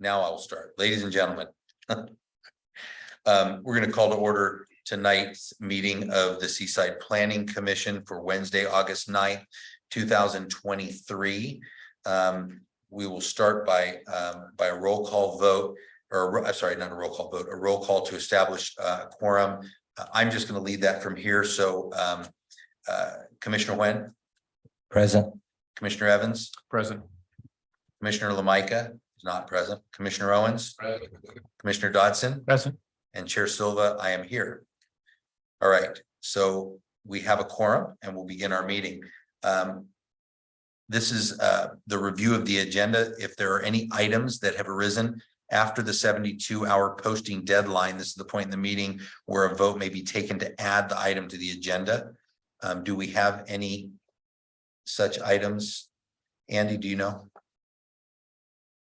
Now I will start. Ladies and gentlemen. We're going to call to order tonight's meeting of the Seaside Planning Commission for Wednesday, August 9th, 2023. We will start by a roll call vote, or sorry, not a roll call vote, a roll call to establish a quorum. I'm just going to lead that from here. So Commissioner Nguyen. Present. Commissioner Evans. Present. Commissioner Lamaika is not present. Commissioner Owens. Present. Commissioner Dodson. Present. And Chair Silva, I am here. All right, so we have a quorum and we'll begin our meeting. This is the review of the agenda. If there are any items that have arisen after the 72-hour posting deadline, this is the point in the meeting where a vote may be taken to add the item to the agenda. Do we have any such items? Andy, do you know?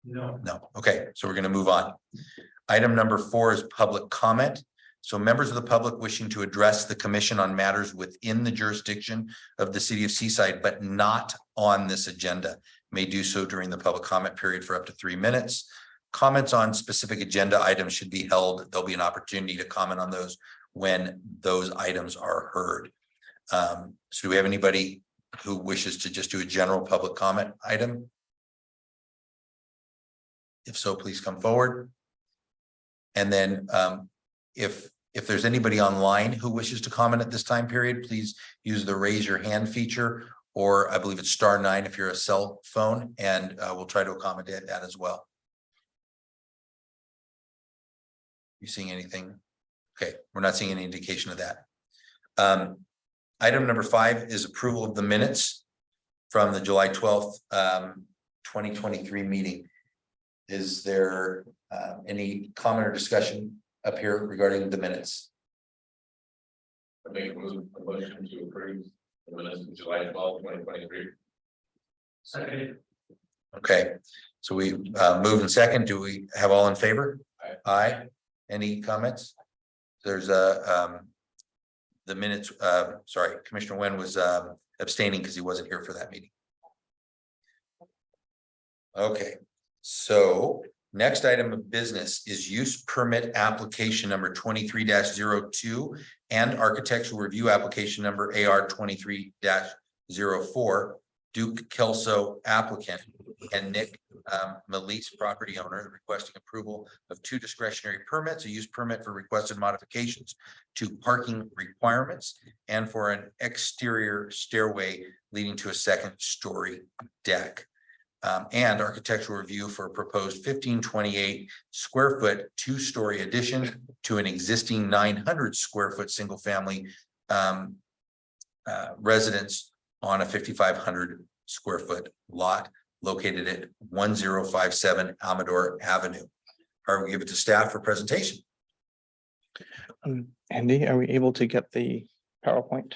No. No. Okay, so we're going to move on. Item number 4 is public comment. So members of the public wishing to address the commission on matters within the jurisdiction of the city of Seaside, but not on this agenda, may do so during the public comment period for up to 3 minutes. Comments on specific agenda items should be held. There'll be an opportunity to comment on those when those items are heard. So do we have anybody who wishes to just do a general public comment item? If so, please come forward. And then if there's anybody online who wishes to comment at this time period, please use the raise your hand feature, or I believe it's *9 if you're a cell phone, and we'll try to accommodate that as well. You seeing anything? Okay, we're not seeing any indication of that. Item number 5 is approval of the minutes from the July 12th, 2023 meeting. Is there any comment or discussion up here regarding the minutes? I make a motion to approve the minutes of July 12th, 2023. Second. Okay, so we move in second. Do we have all in favor? Aye. Any comments? There's the minutes. Sorry, Commissioner Nguyen was abstaining because he wasn't here for that meeting. Okay. So next item of business is use permit application number 23-02 and architectural review application number AR 23-04. Duke Kelso applicant and Nick Melise property owner requesting approval of 2 discretionary permits, a use permit for requested modifications to parking requirements and for an exterior stairway leading to a 2nd-story deck. And architectural review for a proposed 1528 square foot 2-story addition to an existing 900 square foot single family residence on a 5,500 square foot lot located at 1057 Amador Avenue. All right, we give it to staff for presentation. Andy, are we able to get the PowerPoint?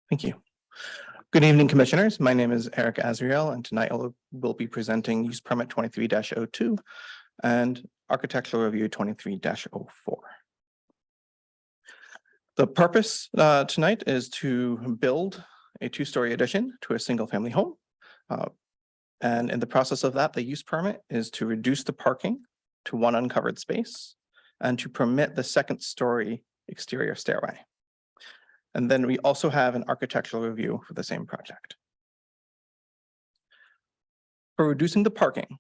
Thank you. Good evening, commissioners. My name is Eric Azriel, and tonight I will be presenting use permit 23-02 and architectural review 23-04. The purpose tonight is to build a 2-story addition to a single family home. And in the process of that, the use permit is to reduce the parking to 1 uncovered space and to permit the 2nd-story exterior stairway. And then we also have an architectural review for the same project. For reducing the parking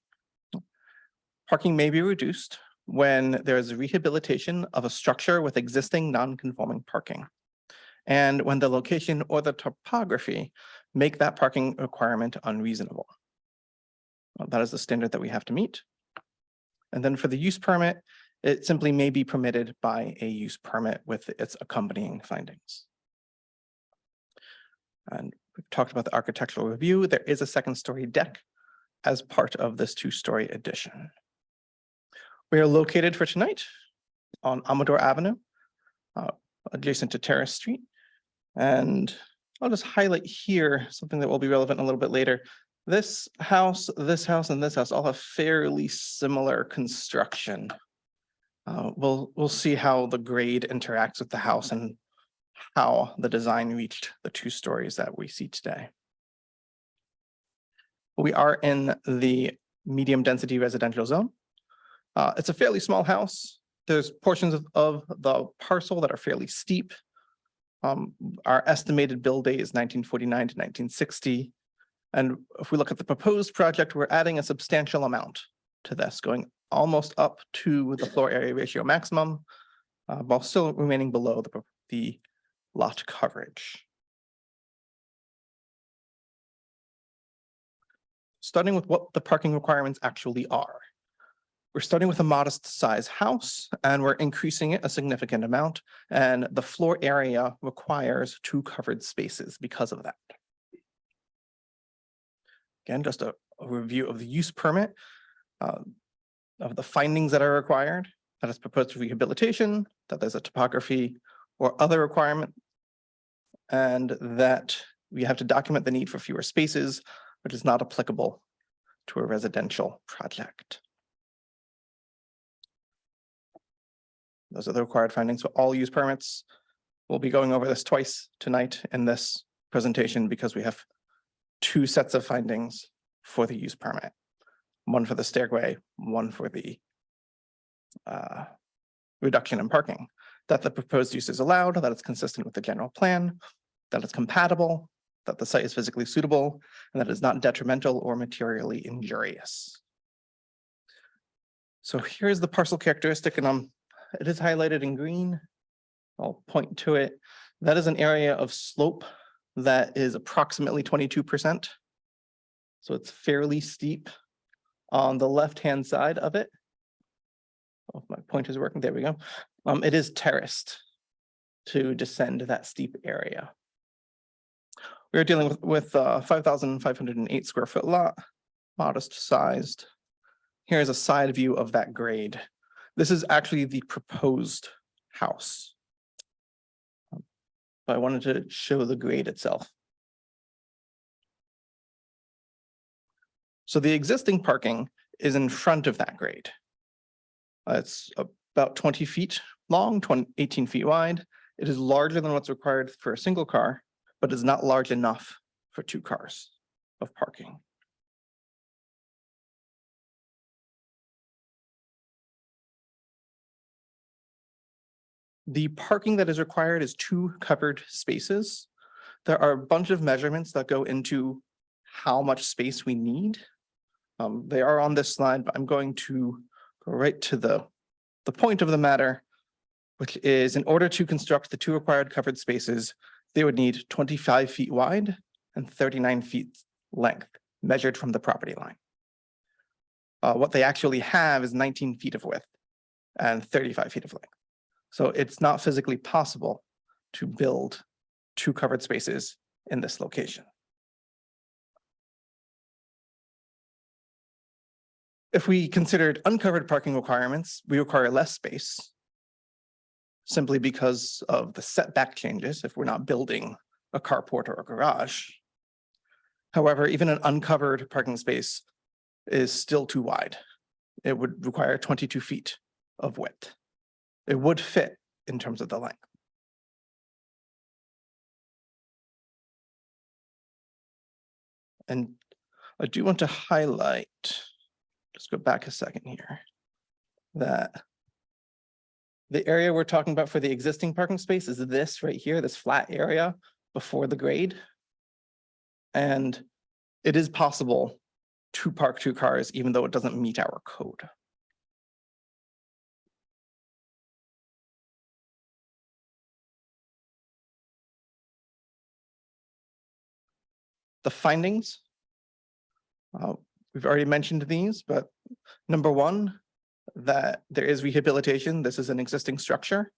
may be reduced when there is rehabilitation of a structure with existing non-conforming parking, and when the location or the topography make that parking requirement unreasonable. That is the standard that we have to meet. And then for the use permit, it simply may be permitted by a use permit with its accompanying findings. And we've talked about the architectural review. There is a 2nd-story deck as part of this 2-story addition. We are located for tonight on Amador Avenue, adjacent to Terrace Street. And I'll just highlight here something that will be relevant a little bit later. This house, and this house all have fairly similar construction. We'll see how the grade interacts with the house and how the design reached the 2 stories that we see today. We are in the medium density residential zone. It's a fairly small house. There's portions of the parcel that are fairly steep. Our estimated build date is 1949 to 1960. And if we look at the proposed project, we're adding a substantial amount to this, going almost up to the floor area ratio maximum, while still remaining below the lot coverage. Starting with what the parking requirements actually are. We're starting with a modest size house and we're increasing it a significant amount. And the floor area requires 2 covered spaces because of that. Again, just a review of the use permit, of the findings that are required, that is proposed rehabilitation, that there's a topography or other requirement, and that we have to document the need for fewer spaces, which is not applicable to a residential project. Those are the required findings for all use permits. We'll be going over this twice tonight in this presentation because we have 2 sets of findings for the use permit. One for the stairway, one for the reduction in parking. That the proposed use is allowed, that it's consistent with the general plan, that it's compatible, that the site is physically suitable, and that it's not detrimental or materially injurious. So here's the parcel characteristic, and it is highlighted in green. I'll point to it. That is an area of slope that is approximately 22%. So it's fairly steep. On the left-hand side of it, oh, my pointer's working, there we go. It is terraced to descend that steep area. We're dealing with 5,508 square foot lot, modest sized. Here's a side view of that grade. This is actually the proposed house. But I wanted to show the grade itself. So the existing parking is in front of that grade. It's about 20 feet long, 18 feet wide. It is larger than what's required for a single car, but is not large enough for 2 cars of parking. The parking that is required is 2 covered spaces. There are a bunch of measurements that go into how much space we need. They are on this slide, but I'm going to go right to the point of the matter, which is in order to construct the 2 required covered spaces, they would need 25 feet wide and 39 feet length measured from the property line. What they actually have is 19 feet of width and 35 feet of length. So it's not physically possible to build 2 covered spaces in this location. If we considered uncovered parking requirements, we require less space simply because of the setback changes if we're not building a carport or a garage. However, even an uncovered parking space is still too wide. It would require 22 feet of width. It would fit in terms of the length. And I do want to highlight, just go back a second here, that the area we're talking about for the existing parking space is this right here, this flat area before the grade. And it is possible to park 2 cars, even though it doesn't meet our code. The findings, we've already mentioned these, but number 1, that there is rehabilitation. This is an existing structure.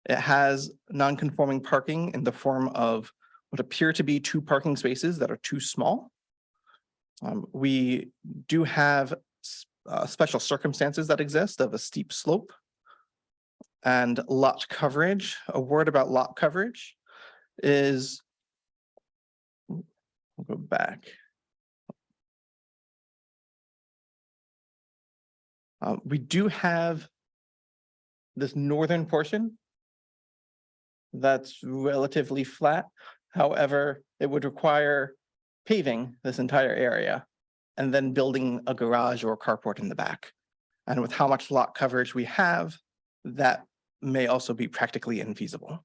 It has non-conforming parking in the form of what appear to be 2 parking spaces that are too small. We do have special circumstances that exist of a steep slope and lot coverage. A word about lot coverage is, we'll go back. We do have this northern portion that's relatively flat. However, it would require paving this entire area and then building a garage or a carport in the back. And with how much lot coverage we have, that may also be practically infeasible.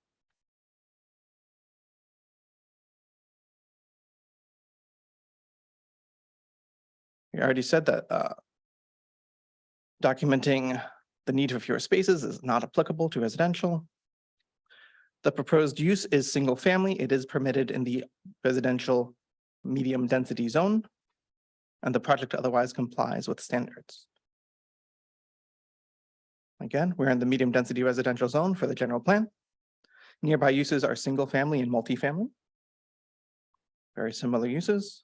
We already said that documenting the need for fewer spaces is not applicable to residential. The proposed use is single family. It is permitted in the residential medium density zone, and the project otherwise complies with standards. Again, we're in the medium density residential zone for the general plan. Nearby uses are single family and multifamily. Very similar uses.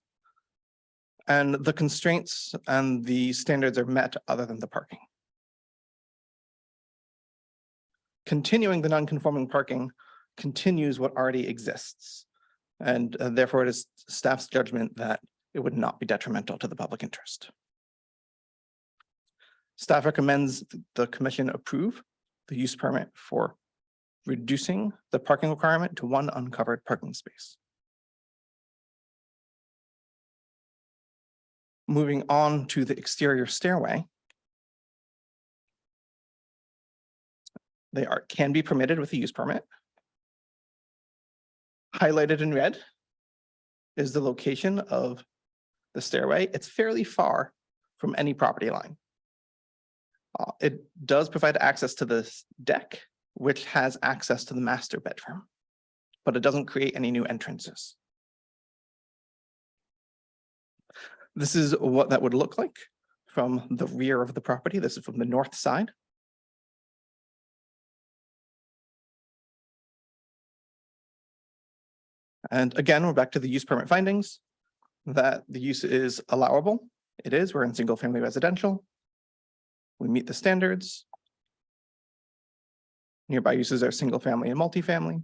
And the constraints and the standards are met other than the parking. Continuing the non-conforming parking continues what already exists. And therefore it is staff's judgment that it would not be detrimental to the public interest. Staff recommends the commission approve the use permit for reducing the parking requirement to 1 uncovered parking space. Moving on to the exterior stairway. They can be permitted with a use permit. Highlighted in red is the location of the stairway. It's fairly far from any property line. It does provide access to this deck, which has access to the master bedroom, but it doesn't create any new entrances. This is what that would look like from the rear of the property. This is from the north side. And again, we're back to the use permit findings, that the use is allowable. It is, we're in single family residential. We meet the standards. Nearby uses are single family and multifamily.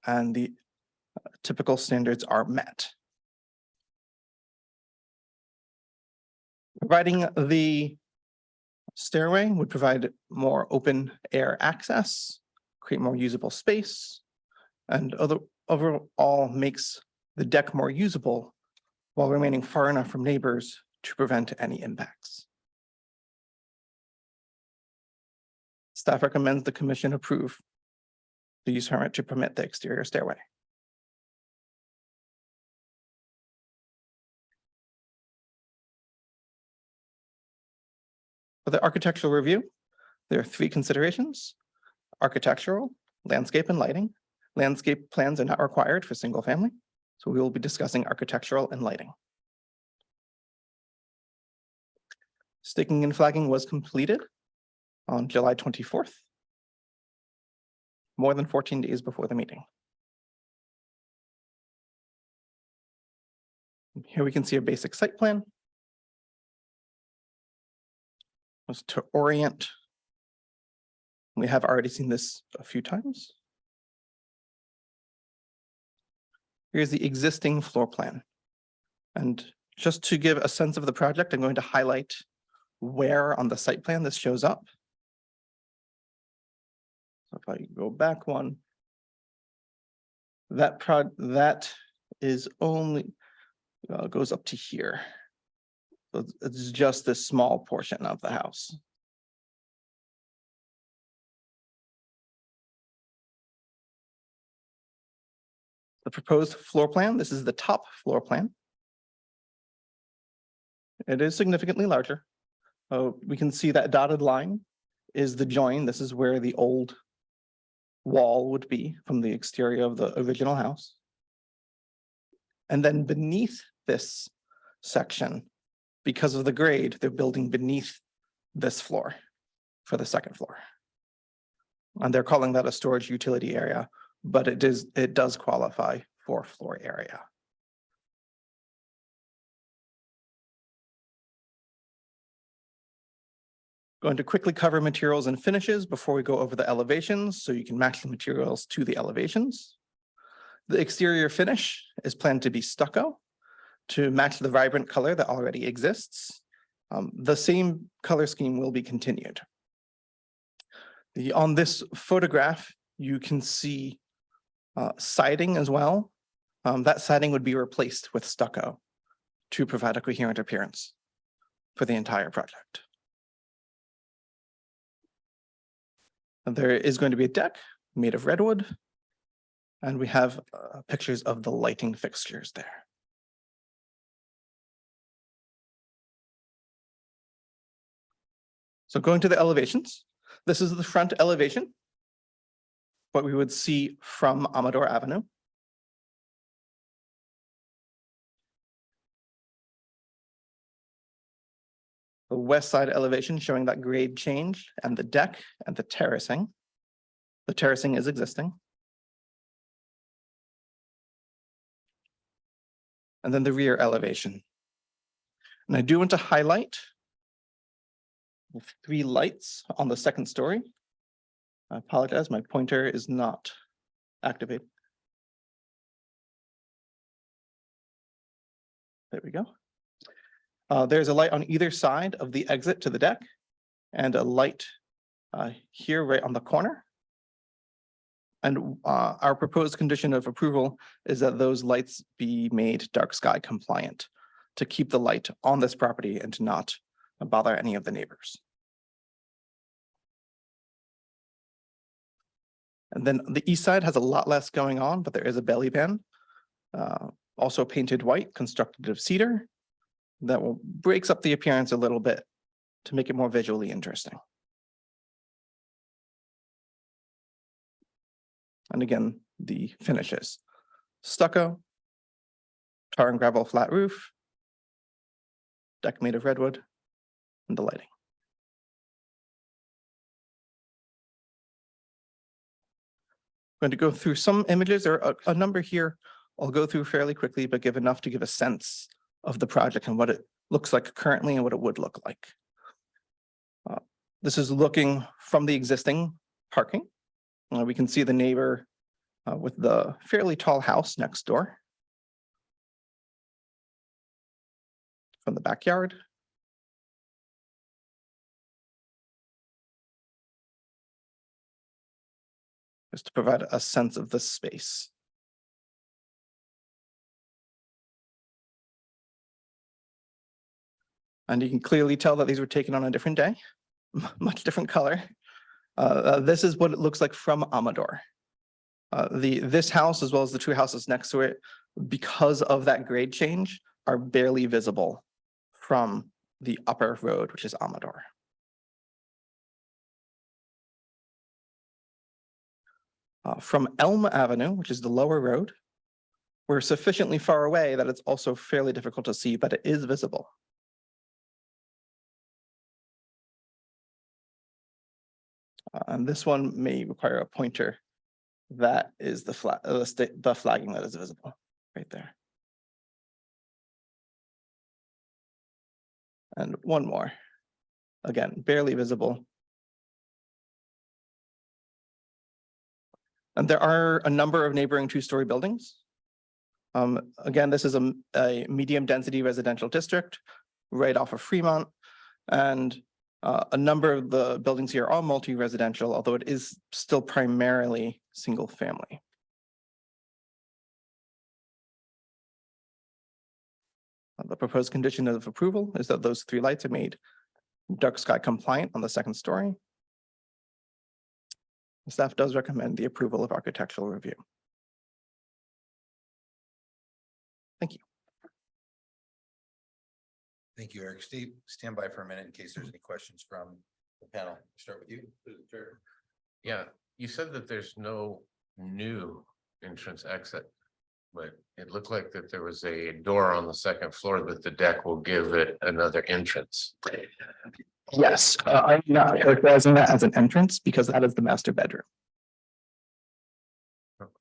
And the typical standards are met. Providing the stairway would provide more open air access, create more usable space, and overall makes the deck more usable while remaining far enough from neighbors to prevent any impacts. Staff recommends the commission approve the use permit to permit the exterior stairway. For the architectural review, there are 3 considerations: architectural, landscape, and lighting. Landscape plans are not required for single family, so we will be discussing architectural and lighting. Staking and flagging was completed on July 24th, more than 14 days before the meeting. Here we can see a basic site plan. Just to orient, we have already seen this a few times. Here's the existing floor plan. And just to give a sense of the project, I'm going to highlight where on the site plan this shows up. So if I go back one, that is only goes up to here. So it's just this small portion of the house. The proposed floor plan, this is the top floor plan. It is significantly larger. We can see that dotted line is the join. This is where the old wall would be from the exterior of the original house. And then beneath this section, because of the grade, they're building beneath this floor for the second floor. And they're calling that a storage utility area, but it does qualify for floor area. Going to quickly cover materials and finishes before we go over the elevations, so you can match the materials to the elevations. The exterior finish is planned to be stucco to match the vibrant color that already exists. The same color scheme will be continued. On this photograph, you can see siding as well. That siding would be replaced with stucco to provide a coherent appearance for the entire project. And there is going to be a deck made of redwood. And we have pictures of the lighting fixtures there. So going to the elevations, this is the front elevation. What we would see from Amador Avenue. The west side elevation showing that grade change and the deck and the terracing. The terracing is existing. And then the rear elevation. And I do want to highlight the 3 lights on the second story. I apologize, my pointer is not activated. There we go. There's a light on either side of the exit to the deck and a light here right on the corner. And our proposed condition of approval is that those lights be made dark sky compliant to keep the light on this property and to not bother any of the neighbors. And then the east side has a lot less going on, but there is a belly band, also painted white, constructed of cedar, that will breaks up the appearance a little bit to make it more visually interesting. And again, the finishes: stucco, tar and gravel flat roof, deck made of redwood, and the lighting. I'm going to go through some images. There are a number here. I'll go through fairly quickly, but give enough to give a sense of the project and what it looks like currently and what it would look like. This is looking from the existing parking. We can see the neighbor with the fairly tall house next door. From the backyard. Just to provide a sense of the space. And you can clearly tell that these were taken on a different day, much different color. This is what it looks like from Amador. This house, as well as the 2 houses next to it, because of that grade change, are barely visible from the upper road, which is Amador. From Elm Avenue, which is the lower road, we're sufficiently far away that it's also fairly difficult to see, but it is visible. And this one may require a pointer. That is the flagging that is visible right there. And one more, again, barely visible. And there are a number of neighboring 2-story buildings. Again, this is a medium density residential district right off of Fremont. And a number of the buildings here are multi-residential, although it is still primarily single family. The proposed condition of approval is that those 3 lights are made dark sky compliant on the second story. The staff does recommend the approval of architectural review. Thank you. Thank you, Eric. Steve, stand by for a minute in case there's any questions from the panel. Start with you. Yeah, you said that there's no new entrance exit. But it looked like that there was a door on the second floor that the deck will give it another entrance. Yes, I'm not characterizing that as an entrance because that is the master bedroom.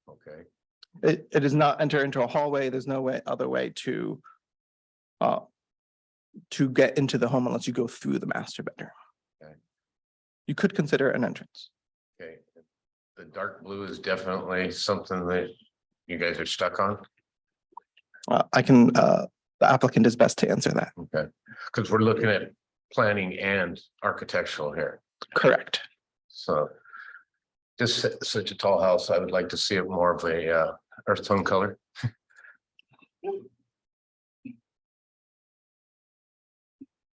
Okay, It does not enter into a hallway. There's no other way to get into the home unless you go through the master bedroom. Okay. You could consider it an entrance. okay. The dark blue is definitely something that you guys are stuck on. The applicant is best to answer that. Okay, because we're looking at planning and architectural here. Correct. So Just such a tall house, I would like to see it more of a earth tone color.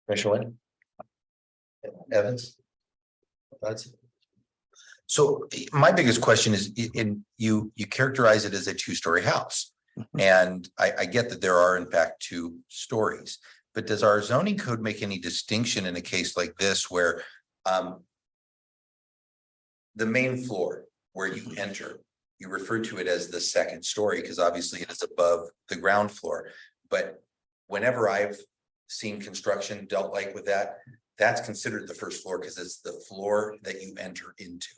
Commissioner Wayne? Evans? That's. So my biggest question is, you characterize it as a two-story house. Mhm. And I get that there are in fact 2 stories, but does our zoning code make any distinction in a case like this where the main floor where you enter, you refer to it as the second story because obviously it is above the ground floor. But whenever I've seen construction dealt like with that, that's considered the first floor because it's the floor that you enter into.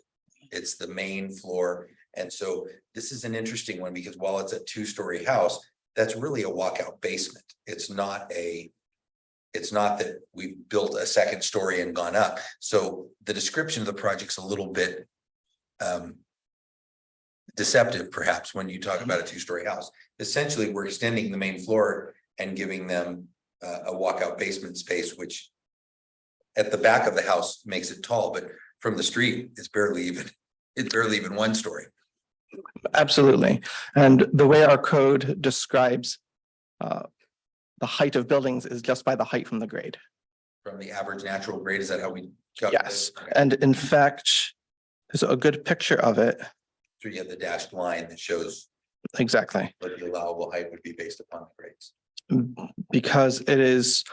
It's the main floor. And so this is an interesting one because while it's a 2-story house, that's really a walkout basement. It's not that we've built a second story and gone up. So the description of the project's a little bit deceptive, perhaps, when you talk about a 2-story house. Essentially, we're extending the main floor and giving them a walkout basement space, which at the back of the house makes it tall, but from the street, it's barely even 1 story. Absolutely. And the way our code describes the height of buildings is just by the height from the grade. From the average natural grade, is that how we? got Yes, this? Okay. and in fact, there's a good picture of it. So you have the dashed line that shows Exactly, what the allowable height would be based upon the grades. because it is,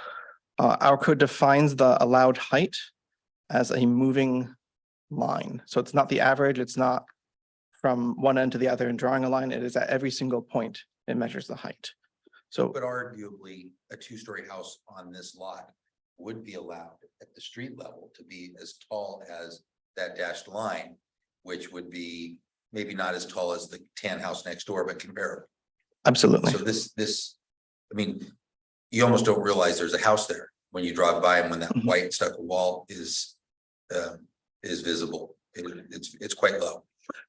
our code defines the allowed height as a moving line. So it's not the average, it's not from one end to the other and drawing a line. It is at every single point it measures the height. So But arguably, a 2-story house on this lot would be allowed at the street level to be as tall as that dashed line, which would be maybe not as tall as the tan house next door, but comparable. absolutely, So I mean, you almost don't realize there's a house there when you drive by and when that Mhm. white stucco wall is visible. It's quite low.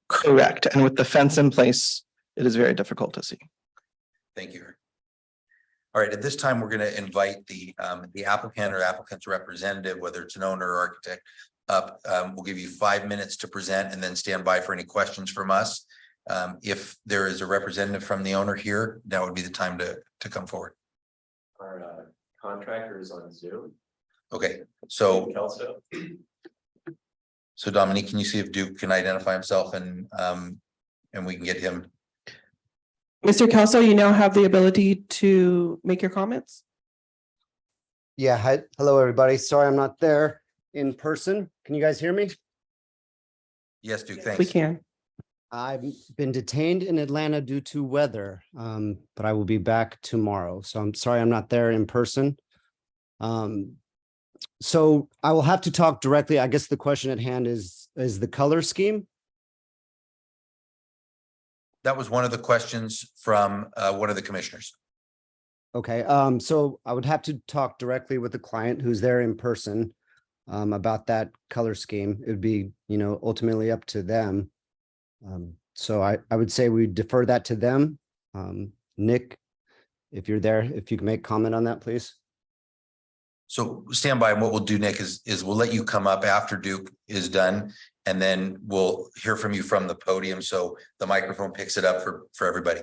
correct. And with the fence in place, it is very difficult to see. Thank you. All right, at this time, we're going to invite the applicant or applicant's representative, whether it's an owner or architect, up. We'll give you 5 minutes to present and then stand by for any questions from us. If there is a representative from the owner here, that would be the time to come forward. Our contractor is on Zoom. Okay, so Kelso. Dominique, can you see if Duke can identify himself and we can get him? Mr. Kelso, you now have the ability to make your comments. Yeah, hi, hello, everybody. Sorry, I'm not there in person. Can you guys hear me? Yes, Duke, thanks. We can. I've been detained in Atlanta due to weather, but I will be back tomorrow. So I'm sorry I'm not there in person. So I will have to talk directly. I guess the question at hand is the color scheme? That was one of the questions from one of the commissioners. Okay, so I would have to talk directly with the client who's there in person about that color scheme. It would be, ultimately up to them. So I would say we defer that to them. Nick, if you're there, if you can make comment on that, please. So stand by, and what we'll do, Nick, is we'll let you come up after Duke is done, and then we'll hear from you from the podium, so the microphone picks it up for everybody.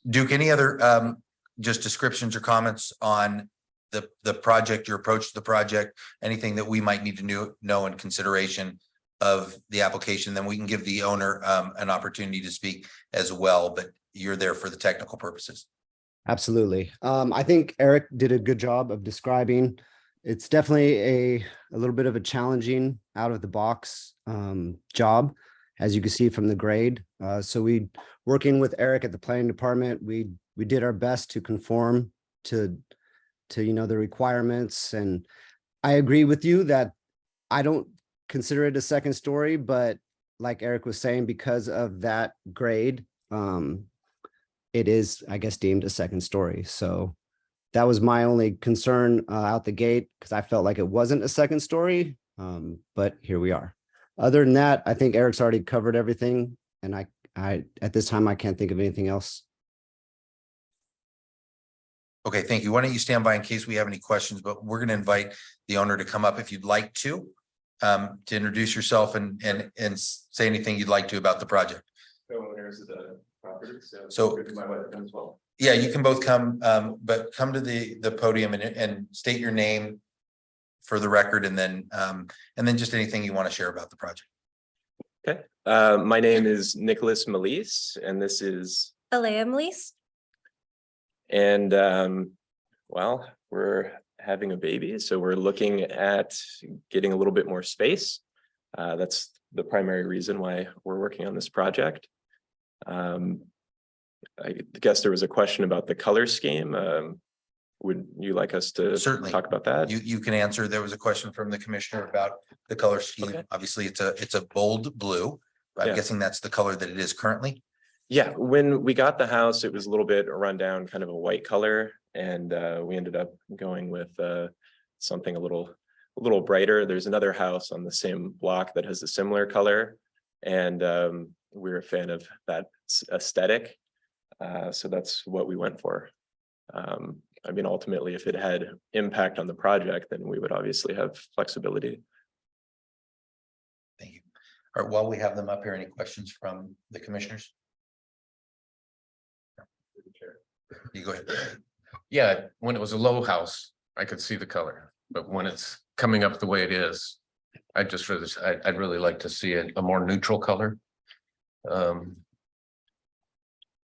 Duke, any other just descriptions or comments on the project, your approach to the project, anything that we might need to know in consideration of the application? Then we can give the owner an opportunity to speak as well, but you're there for the technical purposes. Absolutely. I think Eric did a good job of describing. It's definitely a little bit of a challenging out of the box job, as you can see from the grade. So working with Eric at the planning department, we did our best to conform to the requirements. And I agree with you that I don't consider it a second story, but like Eric was saying, because of that grade, it is, I guess, deemed a second story. So that was my only concern out the gate, because I felt like it wasn't a second story, but here we are. Other than that, I think Eric's already covered everything, and I at this time I can't think of anything else. Okay, thank you. Why don't you stand by in case we have any questions, but we're going to invite the owner to come up if you'd like to. to introduce yourself and say anything you'd like to about the project. Co-owners of the property, So- my wife as well. Yeah, you can both come, but come to the podium and state your name for the record, and then just anything you want to share about the project. Okay, my name is Nicholas Melise, and this is, Alea Melise. and well, we're having a baby, so we're looking at getting a little bit more space. That's the primary reason why we're working on this project. I guess there was a question about the color scheme. Would you like us to Certainly. talk about that? You can answer. There was a question from the commissioner about the color scheme. Okay. Obviously, it's a bold blue. I'm Yeah. guessing that's the color that it is currently. Yeah, when we got the house, it was a little bit run down, kind of a white color, and we ended up going with something a little brighter. There's another house on the same block that has a similar color, and we're a fan of that aesthetic. So that's what we went for. I mean, ultimately, if it had impact on the project, then we would obviously have flexibility. Thank you. All right, while we have them up here, any questions from the commissioners? You go ahead. Yeah, when it was a low house, I could see the color, but when it's coming up the way it is, I'd really like to see a more neutral color.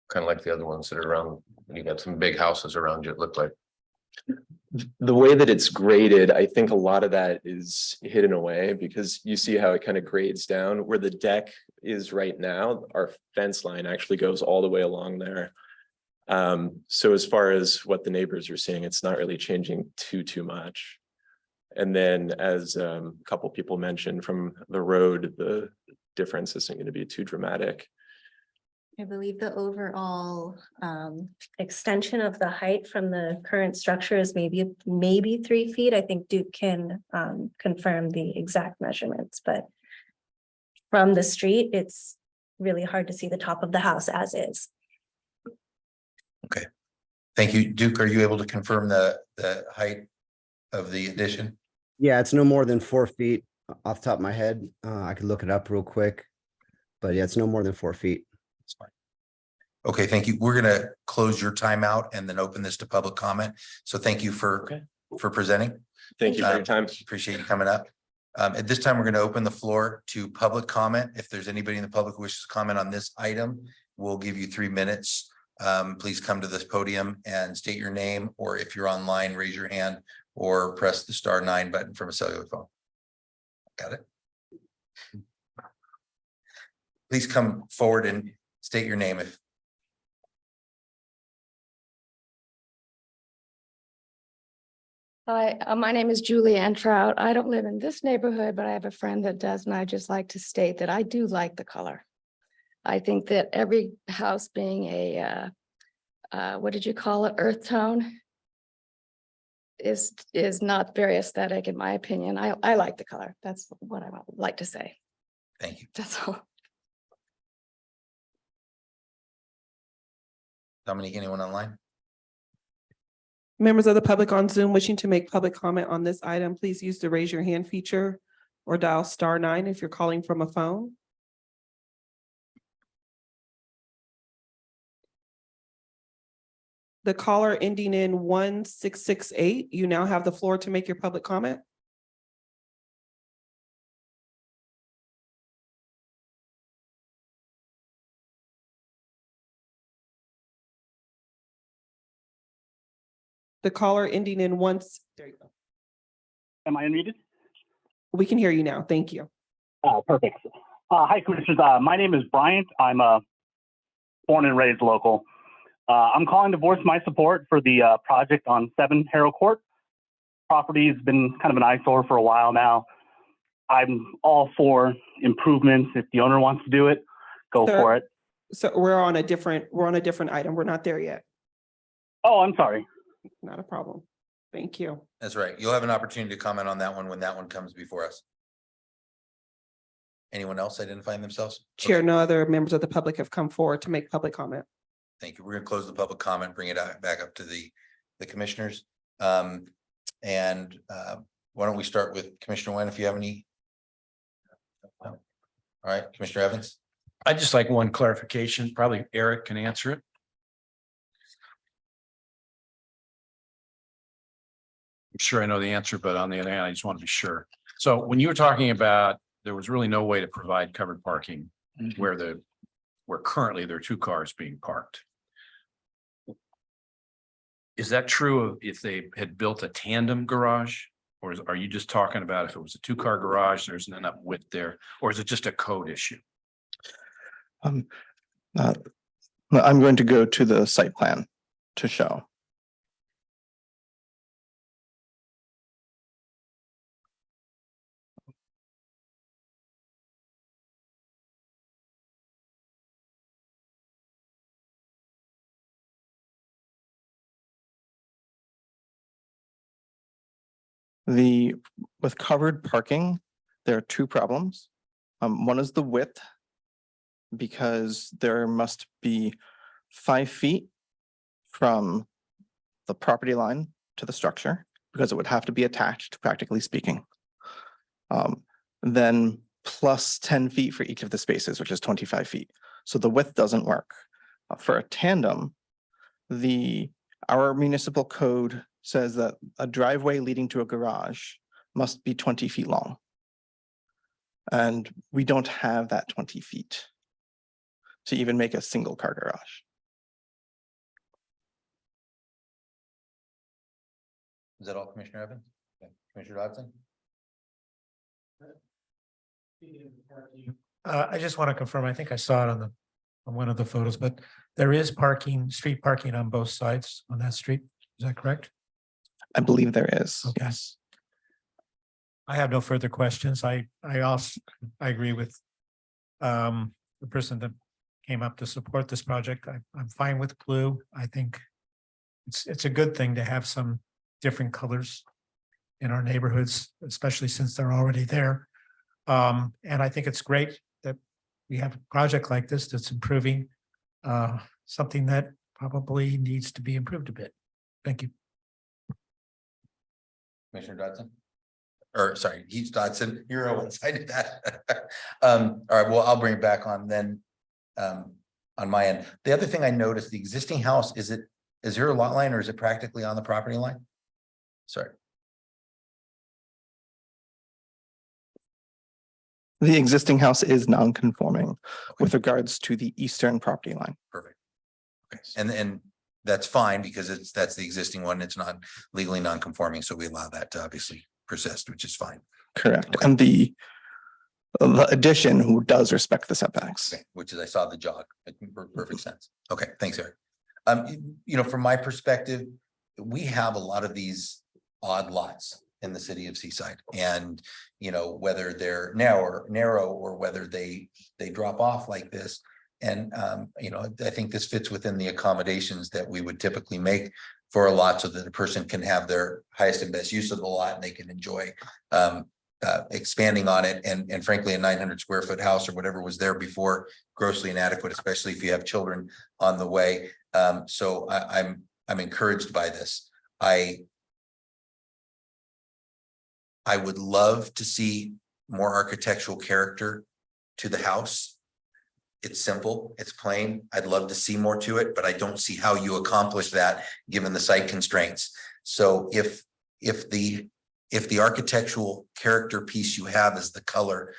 Kind of like the other ones that are around, you got some big houses around you, it looked like. The way that it's graded, I think a lot of that is hidden away because you see how it kind of grades down where the deck is right now. Our fence line actually goes all the way along there. So as far as what the neighbors are seeing, it's not really changing too much. And then as a couple people mentioned from the road, the difference isn't going to be too dramatic. I believe the overall extension of the height from the current structure is maybe 3 feet. I think Duke can confirm the exact measurements, but from the street, it's really hard to see the top of the house as is. Thank you. Duke, are you able to confirm the height of the addition? Yeah, it's no more than 4 feet off the top of my head. I could look it up real quick. But yeah, it's no more than 4 feet. That's fine. Okay, thank you. We're gonna close your timeout and then open this to public comment. So thank you Okay. for presenting. Thank you for your time. Appreciate you coming up. At this time, we're gonna open the floor to public comment. If there's anybody in the public who wishes to comment on this item, we'll give you 3 minutes. Please come to this podium and state your name, or if you're online, raise your hand or press the *9 button from a cellular phone. Got it? Please come forward and state your name if. Hi, my name is Julie Ann Trout. I don't live in this neighborhood, but I have a friend that does, and I just like to state that I do like the color. I think that every house being a, what did you call it, earth tone is not very aesthetic, in my opinion. I like the color. That's what I would like to say. Thank you. That's all. Dominique, anyone online? Members of the public on Zoom wishing to make public comment on this item, please use the raise your hand feature or dial *9 if you're calling from a phone. The caller ending in 1668, you now have the floor to make your public comment. The caller ending in there you go. Am I unmuted? We can hear you now. Thank you. Perfect. Hi, Commissioners. My name is Bryant. I'm born and raised local. I'm calling to voice my support for the project on 7 Harrow Court. Property has been kind of an eyesore for a while now. I'm all for improvements. If the owner wants to do it, go Sir? for it. So we're on a different item. We're not there yet. Oh, I'm sorry. Not a problem. Thank you. That's right. You'll have an opportunity to comment on that one when that one comes before us. Anyone else identifying themselves? Chair, Okay, no other members of the public have come forward to make public comment. thank you. We're gonna close the public comment, bring it back up to the commissioners. Why don't we start with Commissioner Nguyen, if you have any All right, Commissioner Evans? I'd just like one clarification, probably Eric can answer it. I'm sure I know the answer, but on the other hand, I just want to be sure. So when you were talking about, there was really no way to provide covered parking where currently there are 2 cars being parked. Is that true of if they had built a tandem garage? Or are you just talking about if it was a 2-car garage, there's not enough width there, or is it just a code issue? I'm going to go to the site plan to show. With covered parking, there are 2 problems. One is the width, because there must be 5 feet from the property line to the structure, because it would have to be attached, practically speaking. Then plus 10 feet for each of the spaces, which is 25 feet. So the width doesn't work. For a tandem, our municipal code says that a driveway leading to a garage must be 20 feet long. And we don't have that 20 feet to even make a single car garage. Is that all, Commissioner Evans? Okay. Commissioner Dodson? I just want to confirm, I think I saw it on one of the photos, but there is parking, street parking on both sides on that street. Is that correct? I believe there is. Okay. Yes. I have no further questions. I agree with the person that came up to support this project. I'm fine with blue. I think it's a good thing to have some different colors in our neighborhoods, especially since they're already there. And I think it's great that we have a project like this that's improving something that probably needs to be improved a bit. Thank you. Commissioner Dodson? Or sorry, Heath Dodson, you're Owens, I did that. All right, well, I'll bring it back on then. On my end, the other thing I noticed, the existing house, is there a lot line or is it practically on the property line? Sorry. The existing house is non-conforming with regards to the eastern property line. Perfect. Okay, and that's fine because that's the existing one. It's not legally non-conforming, so we allow that to obviously persist, which is fine. Correct. Okay. And the addition who does respect the setbacks. Okay, which is I saw the jog. It made perfect sense. Okay, thanks, Eric. From my perspective, we have a lot of these odd lots in the city of Seaside, and whether they're narrow or whether they drop off like this. And I think this fits within the accommodations that we would typically make for a lot so that a person can have their highest and best use of the lot and they can enjoy expanding on it. And frankly, a 900 square foot house or whatever was there before grossly inadequate, especially if you have children on the way. So I'm encouraged by this. I would love to see more architectural character to the house. It's simple, it's plain. I'd love to see more to it, but I don't see how you accomplish that given the site constraints. So if the architectural character piece you have is the color,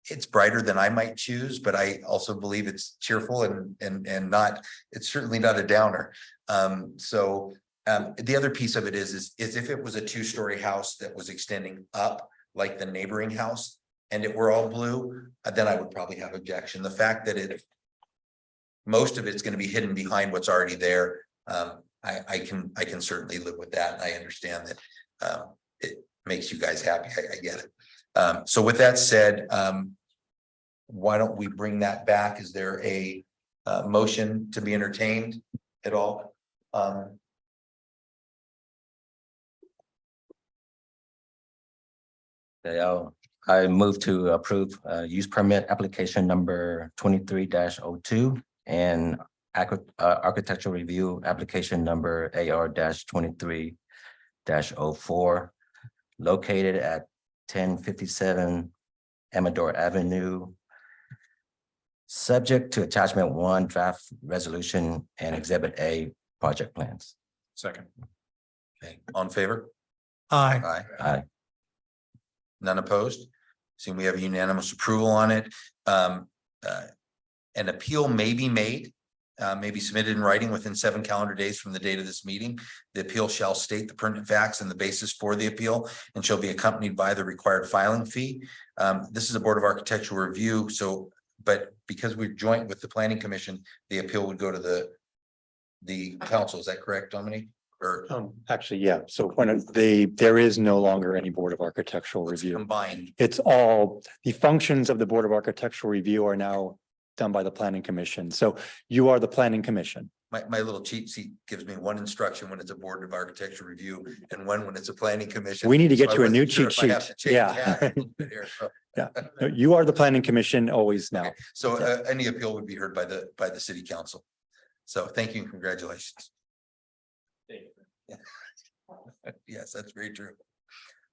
it's brighter than I might choose, but I also believe it's cheerful and not, it's certainly not a downer. The other piece of it is if it was a 2-story house that was extending up like the neighboring house and it were all blue, then I would probably have objection. The fact that most of it's going to be hidden behind what's already there, I can certainly live with that. I understand that it makes you guys happy. I get it. So with that said, why don't we bring that back? Is there a motion to be entertained at all? I move to approve use permit application number 23-02 and architectural review application number AR-23-04 located at 1057 Amador Avenue subject to attachment 1 draft resolution and exhibit A project plans. Second. Okay, on favor? Aye. Aye. Aye. None opposed? Seeing we have unanimous approval on it. An appeal may be made, may be submitted in writing within 7 calendar days from the date of this meeting. The appeal shall state the pertinent facts and the basis for the appeal and shall be accompanied by the required filing fee. This is a Board of Architectural Review, so, but because we're joint with the Planning Commission, the appeal would go to the council. Is that correct, Dominique? Or Actually, yeah. So when there is no longer any Board of Architectural Review. combined? It's all, the functions of the Board of Architectural Review are now done by the Planning Commission. So you are the Planning Commission. My little cheat sheet gives me one instruction when it's a Board of Architectural Review and one when it's a Planning Commission. We need to get So I you a new wasn't sure cheat if I have sheet. to change Yeah. that a little bit here, so. Yeah. No, you are the Planning Commission always now. Okay, so any appeal would be heard by the city council. So thank you and congratulations. Yes, that's very true.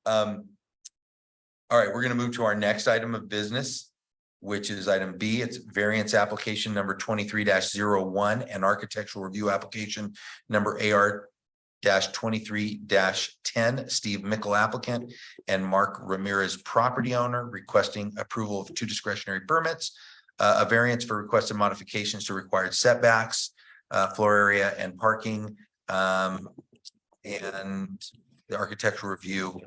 All right, we're gonna move to our next item of business, which is item B. It's variance application number 23-01 and architectural review application number AR 23-10, Steve Mickle applicant and Mark Ramirez property owner requesting approval of 2 discretionary permits, a variance for requested modifications to required setbacks, floor area and parking, and the architectural review.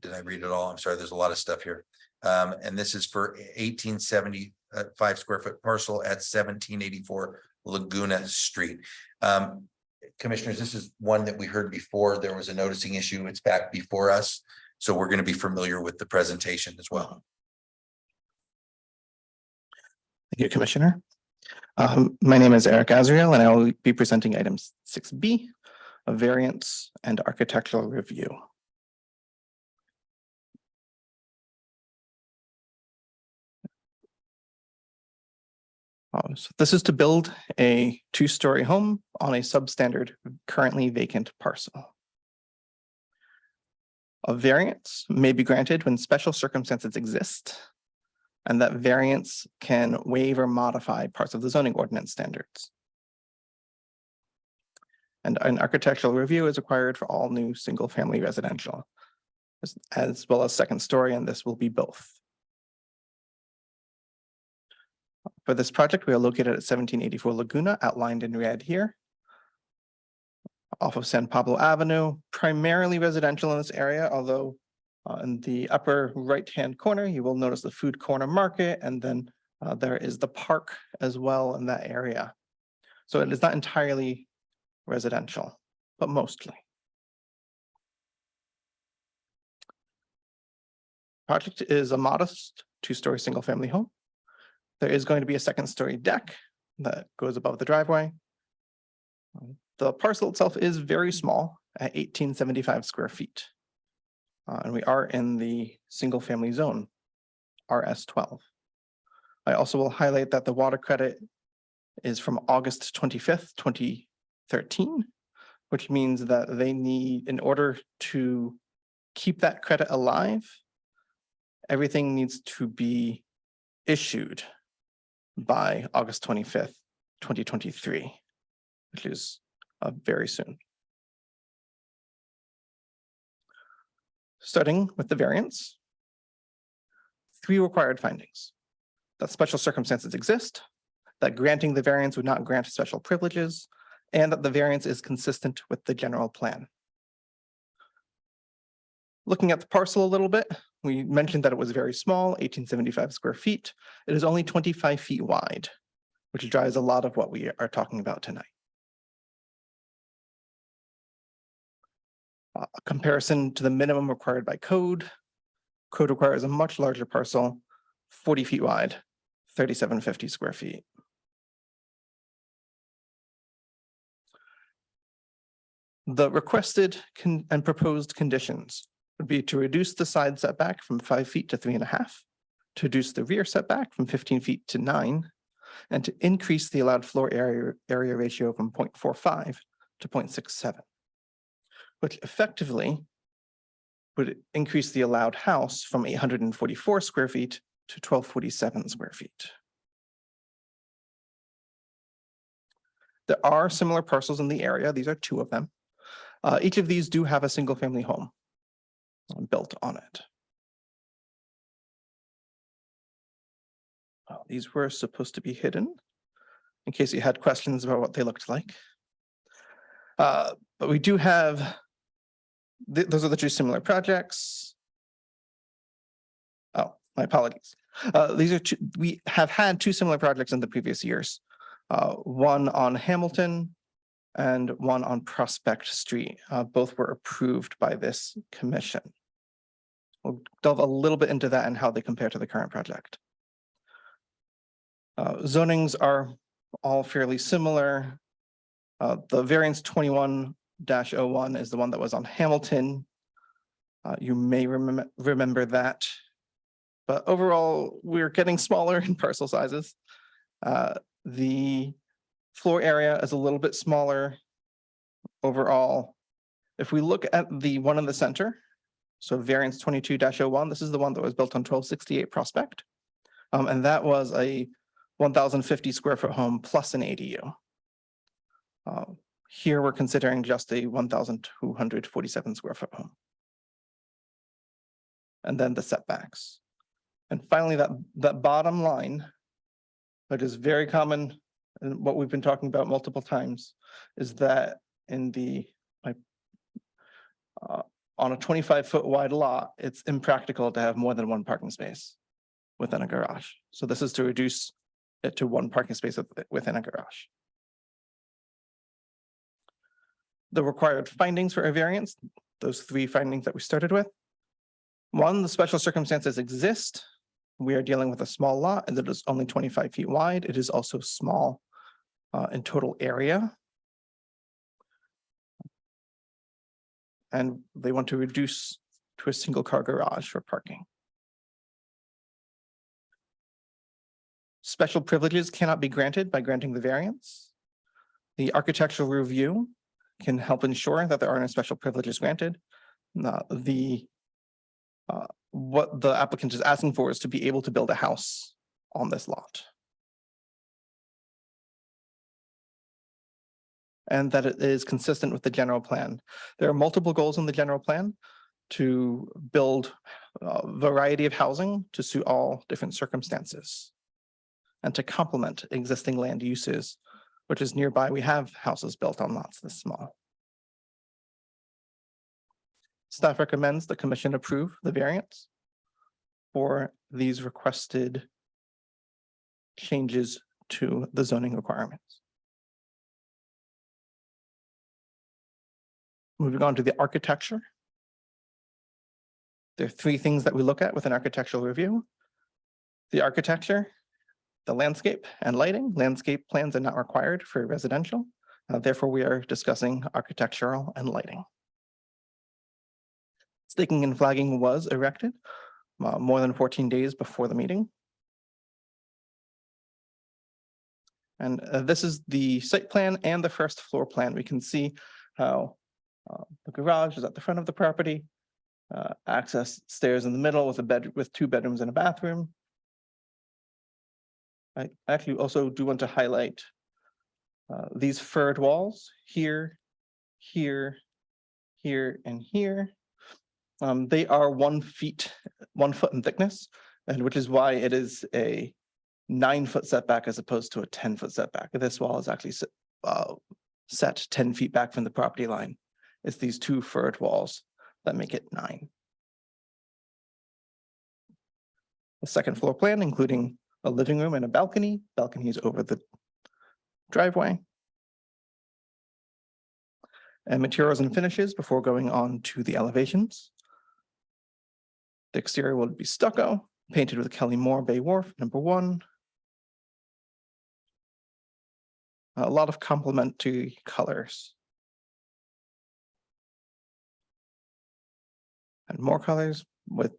Did I read it all? I'm sorry, there's a lot of stuff here. And this is for 1875 square foot parcel at 1784 Laguna Street. Commissioners, this is one that we heard before. There was a noticing issue. It's back before us. So we're going to be familiar with the presentation as well. Thank you, Commissioner. My name is Eric Azriel, and I will be presenting items 6B, a variance and architectural review. So this is to build a 2-story home on a substandard currently vacant parcel. A variance may be granted when special circumstances exist, and that variance can waive or modify parts of the zoning ordinance standards. And an architectural review is required for all new single-family residential, as well as second story, and this will be both. For this project, we are located at 1784 Laguna, outlined in red here, off of San Pablo Avenue, primarily residential in this area, although in the upper right-hand corner, you will notice the food corner market, and then there is the park as well in that area. So it is not entirely residential, but mostly. Project is a modest 2-story single-family home. There is going to be a second-story deck that goes above the driveway. The parcel itself is very small at 1875 square feet. And we are in the single-family zone, RS12. I also will highlight that the water credit is from August 25th, 2013, which means that they need, in order to keep that credit alive, everything needs to be issued by August 25th, 2023, which is very soon. Starting with the variance, 3 required findings: that special circumstances exist, that granting the variance would not grant special privileges, and that the variance is consistent with the general plan. Looking at the parcel a little bit, we mentioned that it was very small, 1875 square feet. It is only 25 feet wide, which drives a lot of what we are talking about tonight. A comparison to the minimum required by code. Code requires a much larger parcel, 40 feet wide, 3750 square feet. The requested and proposed conditions would be to reduce the side setback from 5 feet to 3.5, to reduce the rear setback from 15 feet to 9, and to increase the allowed floor area ratio from 0.45 to 0.67, which effectively would increase the allowed house from 844 square feet to 1247 square feet. There are similar parcels in the area. These are two of them. Each of these do have a single family home built on it. These were supposed to be hidden in case you had questions about what they looked like. But we do have, those are the two similar projects. Oh, my apologies. These are two, we have had two similar projects in the previous years. One on Hamilton and one on Prospect Street. Both were approved by this commission. We'll delve a little bit into that and how they compare to the current project. Zonings are all fairly similar. The variance 21-01 is the one that was on Hamilton. You may remember that. But overall, we're getting smaller in parcel sizes. The floor area is a little bit smaller overall. If we look at the one in the center, so variance 22-01, this is the one that was built on 1268 Prospect. And that was a 1,050 square foot home plus an ADU. Here we're considering just a 1,247 square foot home. And then the setbacks. And finally, that bottom line, which is very common and what we've been talking about multiple times, is that in the on a 25-foot wide lot, it's impractical to have more than one parking space within a garage. So this is to reduce it to one parking space within a garage. The required findings for a variance, those three findings that we started with. One, the special circumstances exist. We are dealing with a small lot and it is only 25 feet wide. It is also small in total area. And they want to reduce to a single car garage for parking. Special privileges cannot be granted by granting the variance. The architectural review can help ensure that there are no special privileges granted. What the applicant is asking for is to be able to build a house on this lot. And that it is consistent with the general plan. There are multiple goals in the general plan to build a variety of housing to suit all different circumstances and to complement existing land uses, which is nearby. We have houses built on lots this small. Staff recommends the commission approve the variance for these requested changes to the zoning requirements. Moving on to the architecture. There are three things that we look at with an architectural review. The architecture, the landscape, and lighting. Landscape plans are not required for residential. Therefore, we are discussing architectural and lighting. Staking and flagging was erected more than 14 days before the meeting. And this is the site plan and the first floor plan. We can see how the garage is at the front of the property, access stairs in the middle with a bed with 2 bedrooms and a bathroom. I actually also do want to highlight these furred walls here, here, here, and here. They are 1 foot in thickness, and which is why it is a 9-foot setback as opposed to a 10-foot setback. This wall is actually set 10 feet back from the property line. It's these 2 furred walls that make it 9. The second floor plan, including a living room and a balcony. Balcony is over the driveway. And materials and finishes before going on to the elevations. The exterior will be stucco, painted with Kelly Moore Bay Wharf, #1. A lot of complementary colors. And more colors with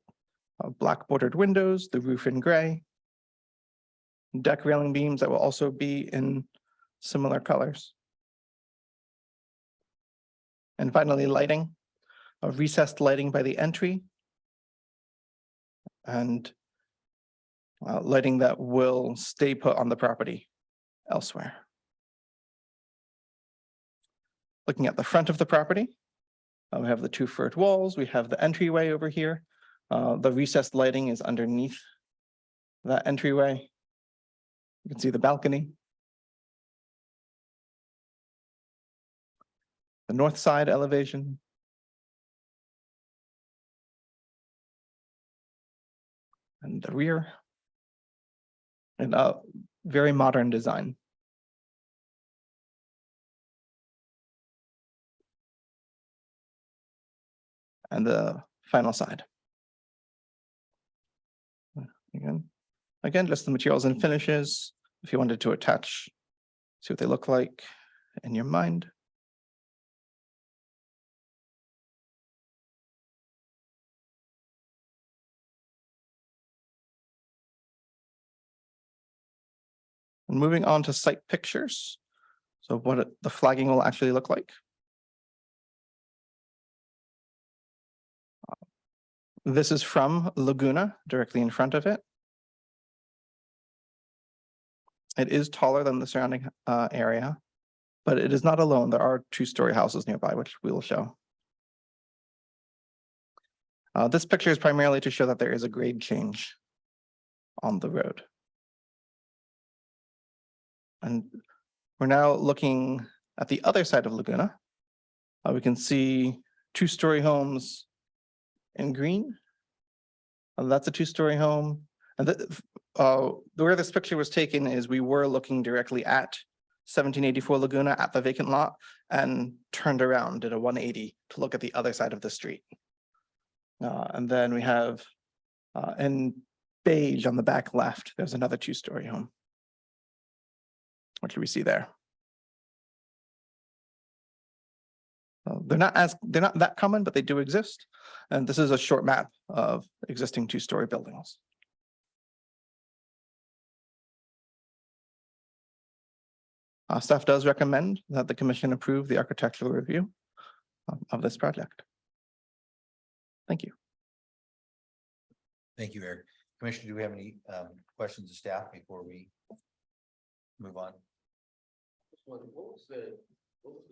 black bordered windows, the roof in gray. Deck railing beams that will also be in similar colors. And finally, lighting. A recessed lighting by the entry. And lighting that will stay put on the property elsewhere. Looking at the front of the property, we have the two furred walls, we have the entryway over here. The recessed lighting is underneath that entryway. You can see the balcony. The north side elevation. And the rear. And a very modern design. And the final side. Again, just the materials and finishes. If you wanted to attach, see what they look like in your mind. And moving on to site pictures. So what the flagging will actually look like. This is from Laguna, directly in front of it. It is taller than the surrounding area, but it is not alone. There are two-story houses nearby, which we will show. This picture is primarily to show that there is a grade change on the road. And we're now looking at the other side of Laguna. We can see two-story homes in green. That's a two-story home. And where this picture was taken is we were looking directly at 1784 Laguna at the vacant lot and turned around, did a 180 to look at the other side of the street. And then we have in beige on the back left, there's another two-story home. What do we see there? They're not that common, but they do exist. And this is a short map of existing two-story buildings. Staff does recommend that the commission approve the architectural review of this project. Thank you. Thank you, Eric. Commissioner, do we have any questions of staff before we move on? What was the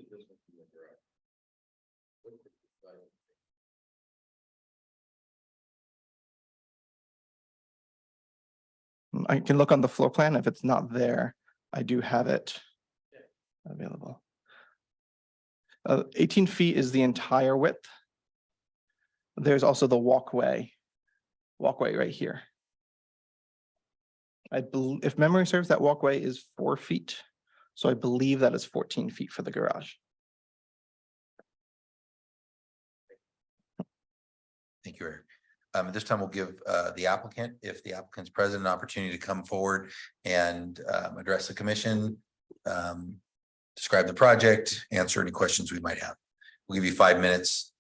distance from the garage? I can look on the floor plan. If it's not there, I do have it available. 18 feet is the entire width. There's also the walkway right here. I believe, if memory serves, that walkway is 4 feet. So I believe that is 14 feet for the garage. Thank you, Eric. At this time, we'll give the applicant, if the applicant's present, an opportunity to come forward and address the commission, describe the project, answer any questions we might have. We'll give you 5 minutes.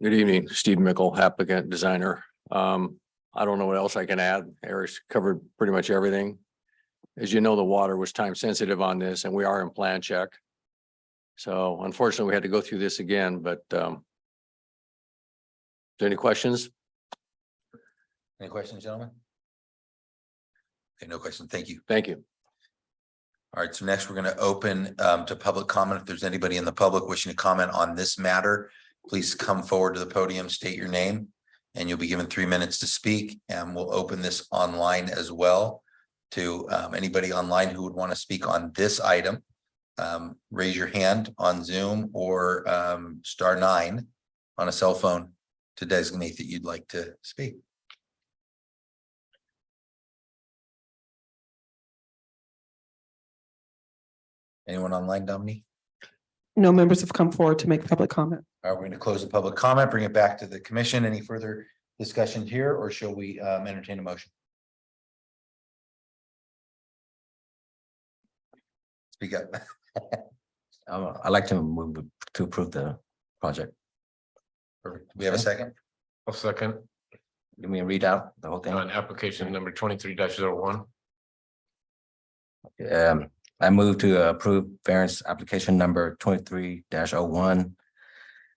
Good evening, Steve Mickle, applicant, designer. I don't know what else I can add. Eric's covered pretty much everything. As you know, the water was time sensitive on this and we are in plan check. So unfortunately, we had to go through this again, but is there any questions? Any questions, gentlemen? Okay, no questions. Thank you. Thank you. All right, so next we're going to open to public comment. If there's anybody in the public wishing to comment on this matter, please come forward to the podium, state your name, and you'll be given 3 minutes to speak. And we'll open this online as well to anybody online who would want to speak on this item. Raise your hand on Zoom or *9 on a cell phone to designate that you'd like to speak. Anyone online, Dominique? No members have come forward to make public comment. All right, we're going to close the public comment, bring it back to the commission. Any further discussion here, or shall we entertain a motion? Speak up. I'd like to move to approve the project. Perfect. Do we have a second? I'll second Give me a read out the whole thing. on application number 23-01. I move to approve variance application number 23-01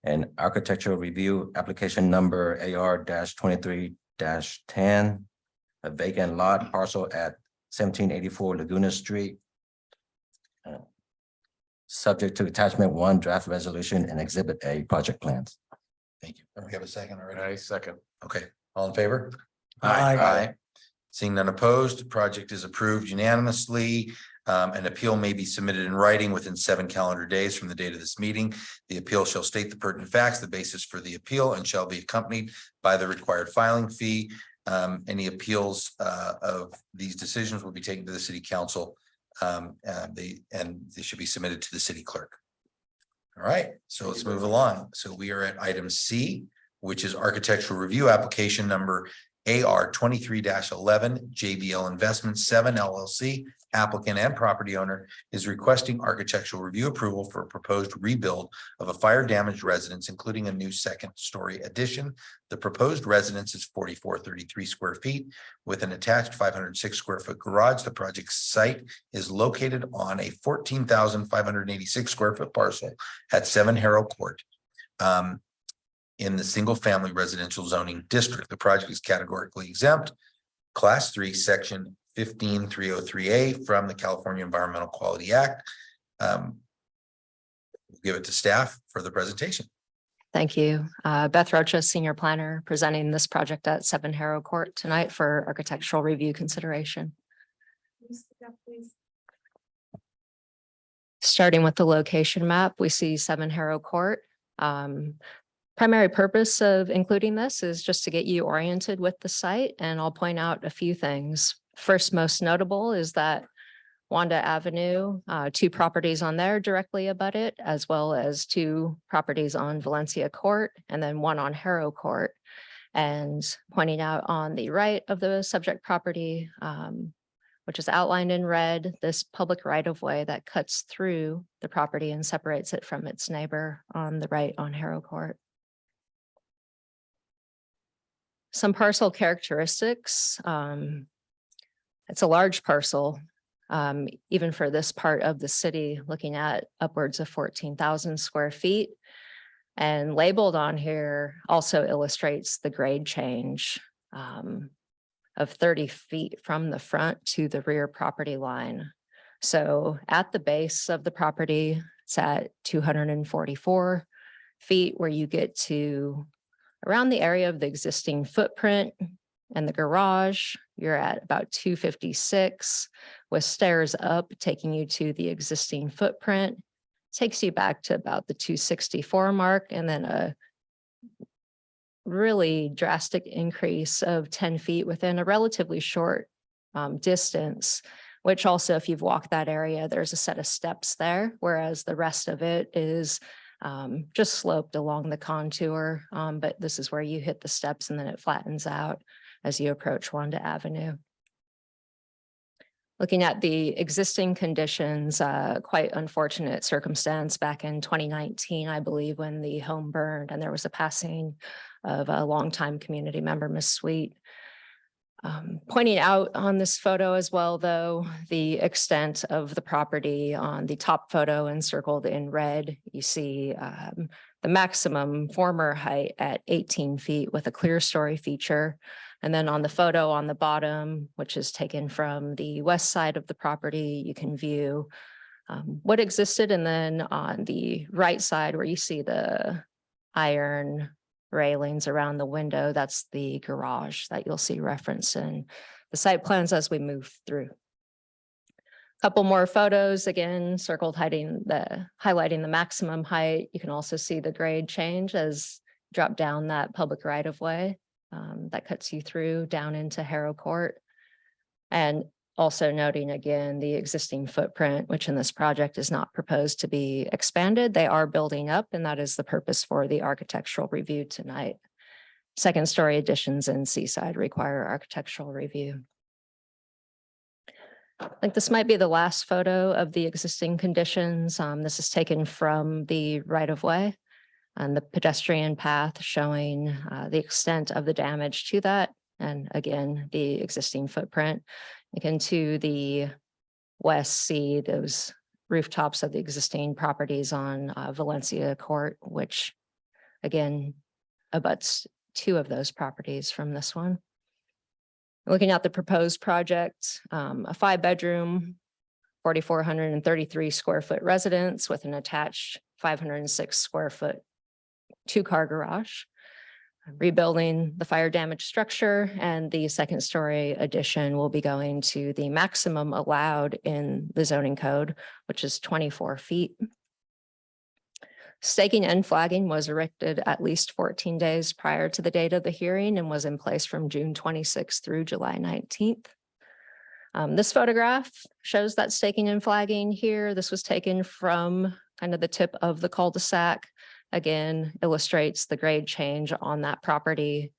and architectural review application number AR 23-10, a vacant lot parcel at 1784 Laguna Street. subject to attachment 1 draft resolution and exhibit A project plans. Thank you. We have a second already. I second. Okay, all in favor? Aye. Seeing none opposed, project is approved unanimously. An appeal may be submitted in writing within 7 calendar days from the date of this meeting. The appeal shall state the pertinent facts, the basis for the appeal, and shall be accompanied by the required filing fee. Any appeals of these decisions will be taken to the city council. They should be submitted to the city clerk. All right, so let's move along. So we are at item C, which is architectural review application number AR 23-11 JBL Investments 7 LLC. Applicant and property owner is requesting architectural review approval for a proposed rebuild of a fire damaged residence, including a new 2nd-story addition. The proposed residence is 4433 square feet with an attached 506 square foot garage. The project site is located on a 14,586 square foot parcel at 7 Harrow Court. In the single family residential zoning district. The project is categorically exempt. Class 3, section 15303A from the California Environmental Quality Act. We'll give it to staff for the presentation. Thank you. Beth Rocha, Senior Planner, presenting this project at 7 Harrow Court tonight for architectural review consideration. Starting with the location map, we see 7 Harrow Court. Primary purpose of including this is just to get you oriented with the site, and I'll point out a few things. First, most notable is that Wanda Avenue, 2 properties on there directly abut it, as well as 2 properties on Valencia Court, and then 1 on Harrow Court. And pointing out on the right of the subject property, which is outlined in red, this public right-of-way that cuts through the property and separates it from its neighbor on the right on Harrow Court. Some parcel characteristics. It's a large parcel, even for this part of the city, looking at upwards of 14,000 square feet. And labeled on here also illustrates the grade change of 30 feet from the front to the rear property line. So at the base of the property, it's at 244 feet, where you get to around the area of the existing footprint and the garage. You're at about 256 with stairs up, taking you to the existing footprint. Takes you back to about the 264 mark, and then a really drastic increase of 10 feet within a relatively short distance, which also, if you've walked that area, there's a set of steps there, whereas the rest of it is just sloped along the contour. But this is where you hit the steps and then it flattens out as you approach Wanda Avenue. Looking at the existing conditions, quite unfortunate circumstance back in 2019, I believe, when the home burned and there was a passing of a longtime community member, Miss Sweet. Pointing out on this photo as well, though, the extent of the property on the top photo encircled in red, you see the maximum former height at 18 feet with a clear story feature. And then on the photo on the bottom, which is taken from the west side of the property, you can view what existed. And then on the right side where you see the iron railings around the window, that's the garage that you'll see referenced in the site plans as we move through. Couple more photos, again, circled highlighting the maximum height. You can also see the grade change as drop down that public right of way. That cuts you through down into Harrow Court. And also noting again, the existing footprint, which in this project is not proposed to be expanded. They are building up, and that is the purpose for the architectural review tonight. Second story additions in Seaside require architectural review. I think this might be the last photo of the existing conditions. This is taken from the right of way and the pedestrian path, showing the extent of the damage to that. And again, the existing footprint. You can to the west see those rooftops of the existing properties on Valencia Court, which again abuts 2 of those properties from this one. Looking at the proposed project, a 5-bedroom, 4,433 square foot residence with an attached 506 square foot two-car garage. Rebuilding the fire damaged structure, and the second story addition will be going to the maximum allowed in the zoning code, which is 24 feet. Staking and flagging was erected at least 14 days prior to the date of the hearing and was in place from June 26th through July 19th. This photograph shows that staking and flagging here. This was taken from kind of the tip of the cul-de-sac. Again, illustrates the grade change on that property,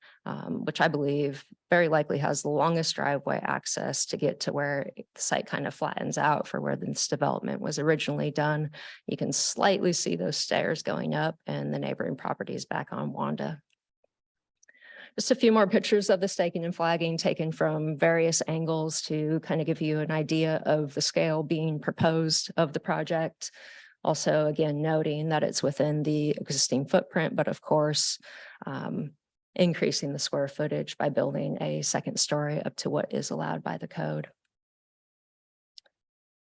which I believe very likely has the longest driveway access to get to where the site kind of flattens out for where this development was originally done. You can slightly see those stairs going up and the neighboring properties back on Wanda. Just a few more pictures of the staking and flagging taken from various angles to kind of give you an idea of the scale being proposed of the project. Also, again, noting that it's within the existing footprint, but of course, increasing the square footage by building a second story up to what is allowed by the code.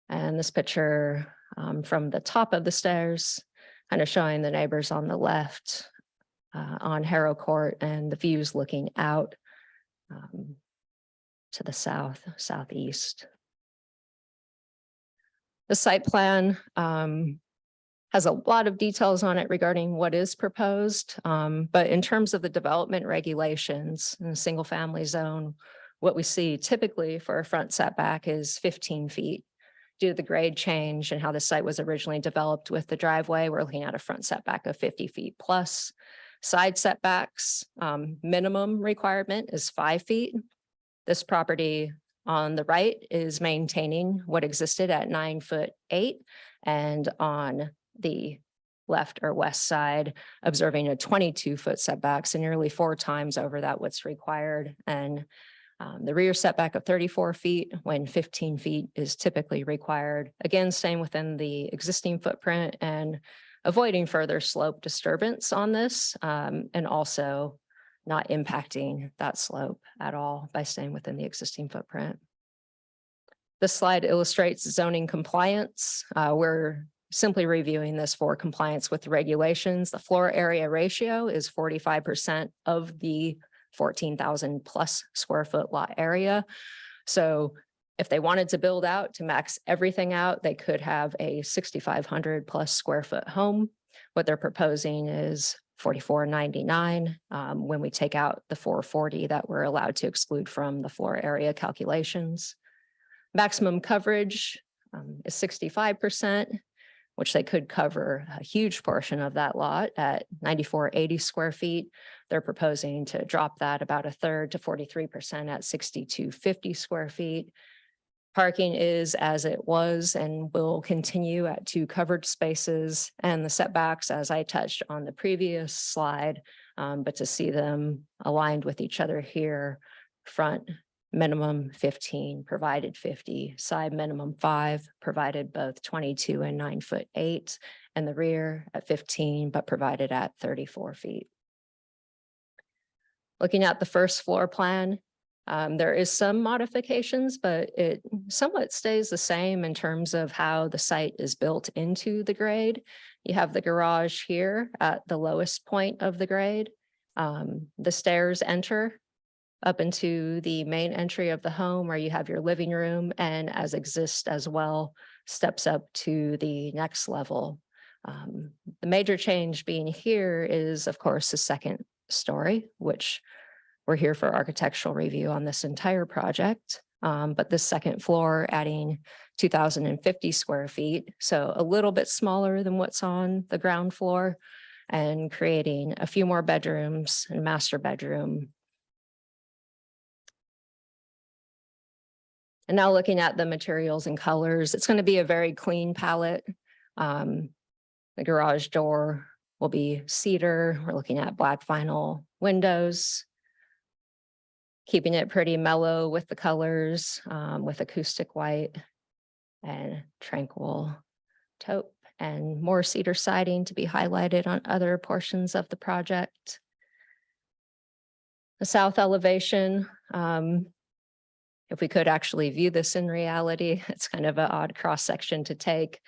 And this picture from the top of the stairs, kind of showing the neighbors on the left on Harrow Court and the views looking out to the southeast. The site plan has a lot of details on it regarding what is proposed. But in terms of the development regulations in a single family zone, what we see typically for a front setback is 15 feet. Due to the grade change and how the site was originally developed with the driveway, we're looking at a front setback of 50 feet plus. Side setbacks, minimum requirement is 5 feet. This property on the right is maintaining what existed at 9'8", and on the left or west side, observing a 22-foot setback, so nearly 4 times over that what's required. And the rear setback of 34 feet when 15 feet is typically required. Again, staying within the existing footprint and avoiding further slope disturbance on this, and also not impacting that slope at all by staying within the existing footprint. This slide illustrates zoning compliance. We're simply reviewing this for compliance with regulations. The floor area ratio is 45% of the 14,000 plus square foot lot area. So if they wanted to build out to max everything out, they could have a 6,500 plus square foot home. What they're proposing is 4,499 when we take out the 440 that we're allowed to exclude from the floor area calculations. Maximum coverage is 65%, which they could cover a huge portion of that lot at 9,480 square feet. They're proposing to drop that about a third to 43% at 6,250 square feet. Parking is as it was and will continue at 2 covered spaces, and the setbacks, as I touched on the previous slide, but to see them aligned with each other here, front minimum 15, provided 50, side minimum 5, provided both 22 and 9'8", and the rear at 15, but provided at 34 feet. Looking at the first floor plan, there is some modifications, but it somewhat stays the same in terms of how the site is built into the grade. You have the garage here at the lowest point of the grade. The stairs enter up into the main entry of the home where you have your living room, and as exists as well, steps up to the next level. The major change being here is, of course, the second story, which we're here for architectural review on this entire project. But this second floor adding 2,050 square feet, so a little bit smaller than what's on the ground floor, and creating a few more bedrooms and master bedroom. And now looking at the materials and colors, it's going to be a very clean palette. The garage door will be cedar. We're looking at black vinyl windows, keeping it pretty mellow with the colors, with acoustic white and tranquil taupe, and more cedar siding to be highlighted on other portions of the project. The south elevation, If we could actually view this in reality, it's kind of an odd cross-section to take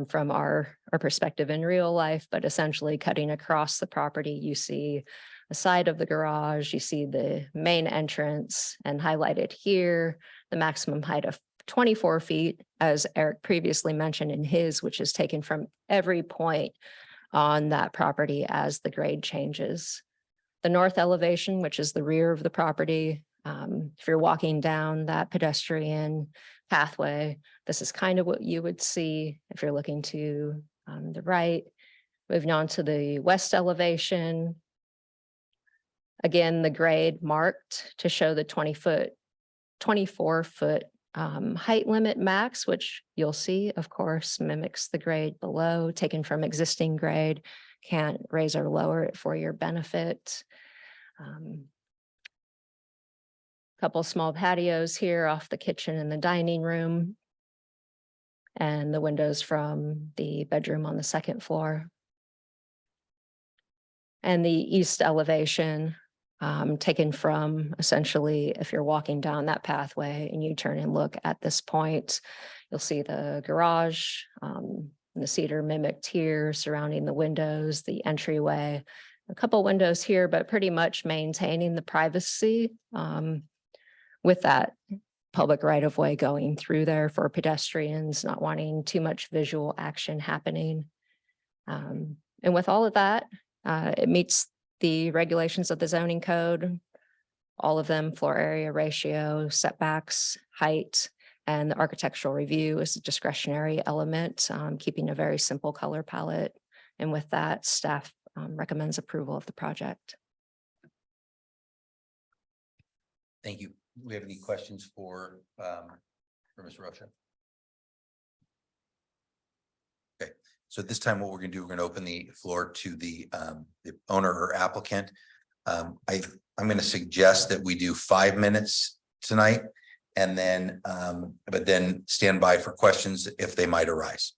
from our perspective in real life, but essentially cutting across the property, you see the side of the garage, you see the main entrance, and highlighted here, the maximum height of 24 feet, as Eric previously mentioned in his, which is taken from every point on that property as the grade changes. The north elevation, which is the rear of the property, if you're walking down that pedestrian pathway, this is kind of what you would see if you're looking to the right. Moving on to the west elevation. Again, the grade marked to show the 24-foot height limit max, which you'll see, of course, mimics the grade below, taken from existing grade. Can't raise or lower it for your benefit. Couple small patios here off the kitchen and the dining room, and the windows from the bedroom on the second floor. And the east elevation, taken from essentially, if you're walking down that pathway and you turn and look at this point, you'll see the garage, the cedar mimicked here surrounding the windows, the entryway, a couple windows here, but pretty much maintaining the privacy with that public right of way going through there for pedestrians, not wanting too much visual action happening. And with all of that, it meets the regulations of the zoning code, all of them: floor area ratio, setbacks, height, and the architectural review is a discretionary element, keeping a very simple color palette. And with that, staff recommends approval of the project. Thank you. Do we have any questions for Mr. Rocha? Okay, so at this time, what we're going to do, we're going to open the floor to the owner or applicant. I'm going to suggest that we do 5 minutes tonight, and then but then stand by for questions if they might arise.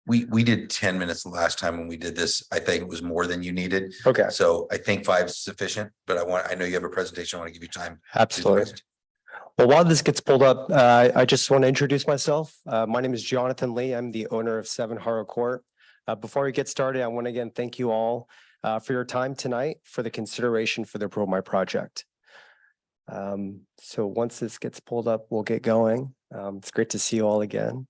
We did 10 minutes the last time when we did this. I think it was more than you needed. Okay. So I think 5 is sufficient, but I know you have a presentation. I want to give you time. Absolutely. Well, while this gets pulled up, I just want to introduce myself. My name is Jonathan Lee. I'm the owner of 7 Haro Court. Before we get started, I want to again thank you all for your time tonight, for the consideration for the approval of my project. So once this gets pulled up, we'll get going. It's great to see you all again.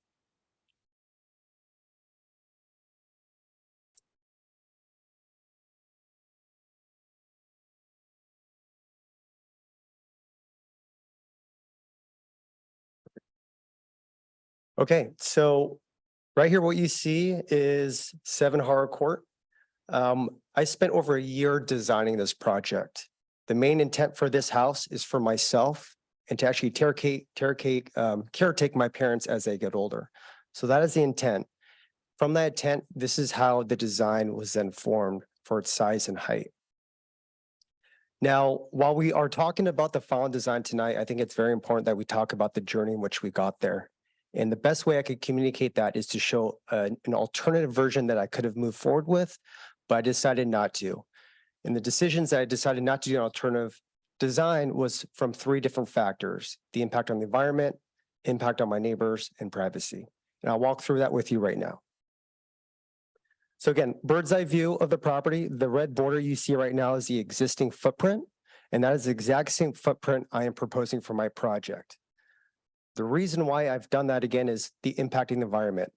Okay, so right here, what you see is 7 Haro Court. I spent over a year designing this project. The main intent for this house is for myself and to actually caretake my parents as they get older. So that is the intent. From that intent, this is how the design was then formed for its size and height. Now, while we are talking about the final design tonight, I think it's very important that we talk about the journey in which we got there. And the best way I could communicate that is to show an alternative version that I could have moved forward with, but I decided not to. And the decisions that I decided not to do an alternative design was from 3 different factors: the impact on the environment, impact on my neighbors, and privacy. And I'll walk through that with you right now. So again, bird's eye view of the property. The red border you see right now is the existing footprint, and that is the exact same footprint I am proposing for my project. The reason why I've done that again is the impacting the environment.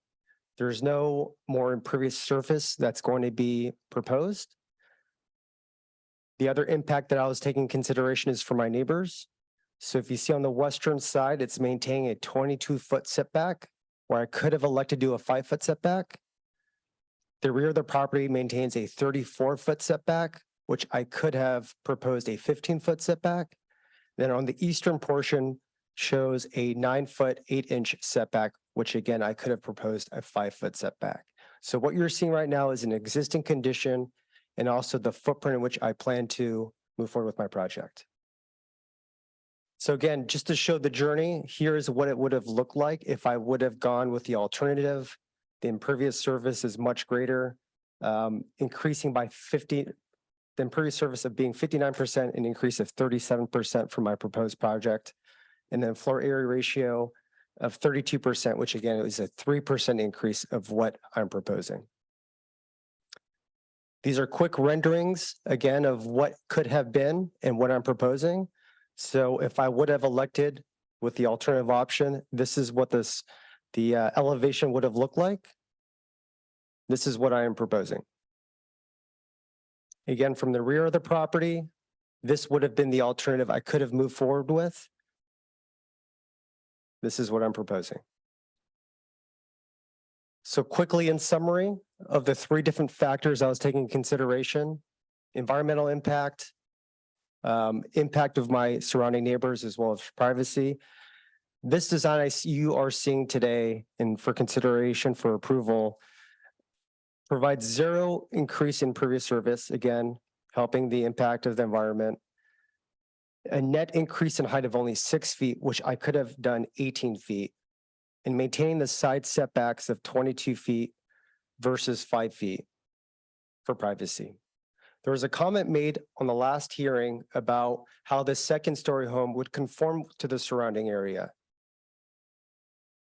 There's no more impervious surface that's going to be proposed. The other impact that I was taking consideration is for my neighbors. So if you see on the western side, it's maintaining a 22-foot setback, where I could have elected to do a 5-foot setback. The rear of the property maintains a 34-foot setback, which I could have proposed a 15-foot setback. Then on the eastern portion shows a 9-foot, 8-inch setback, which again, I could have proposed a 5-foot setback. So what you're seeing right now is an existing condition and also the footprint in which I plan to move forward with my project. So again, just to show the journey, here's what it would have looked like if I would have gone with the alternative. The impervious surface is much greater. increasing by 50, the impervious surface of being 59%, an increase of 37% for my proposed project. And then floor area ratio of 32%, which again is a 3% increase of what I'm proposing. These are quick renderings, again, of what could have been and what I'm proposing. So if I would have elected with the alternative option, this is what the elevation would have looked like. This is what I am proposing. Again, from the rear of the property, this would have been the alternative I could have moved forward with. This is what I'm proposing. So quickly, in summary of the 3 different factors I was taking into consideration: environmental impact, impact of my surrounding neighbors, as well as privacy. This design you are seeing today and for consideration for approval provides 0 increase in impervious surface, again, helping the impact of the environment. A net increase in height of only 6 feet, which I could have done 18 feet, and maintaining the side setbacks of 22 feet versus 5 feet for privacy. There was a comment made on the last hearing about how the 2nd-story home would conform to the surrounding area.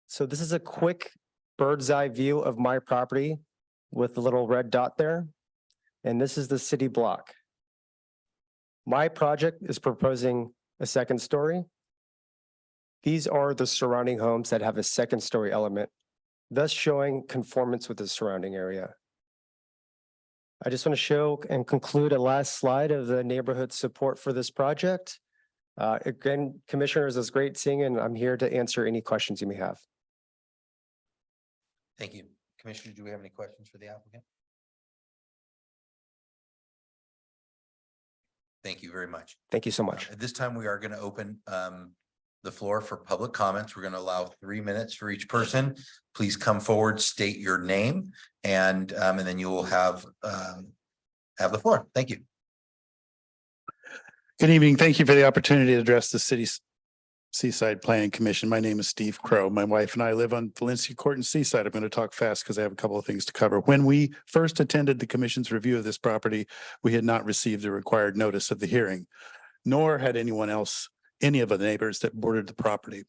So this is a quick bird's eye view of my property with the little red dot there. And this is the city block. My project is proposing a 2nd story. These are the surrounding homes that have a 2nd-story element, thus showing conformance with the surrounding area. I just want to show and conclude a last slide of the neighborhood support for this project. Again, commissioners, it's great seeing, and I'm here to answer any questions you may have. Thank you. Commissioner, do we have any questions for the applicant? Thank you very much. Thank you so much. At this time, we are going to open the floor for public comments. We're going to allow 3 minutes for each person. Please come forward, state your name, and then you will have the floor. Thank you. Good evening. Thank you for the opportunity to address the city's Seaside Planning Commission. My name is Steve Crow. My wife and I live on Valencia Court and Seaside. I'm going to talk fast because I have a couple of things to cover. When we first attended the commission's review of this property, we had not received the required notice of the hearing, nor had any of the neighbors that bordered the property.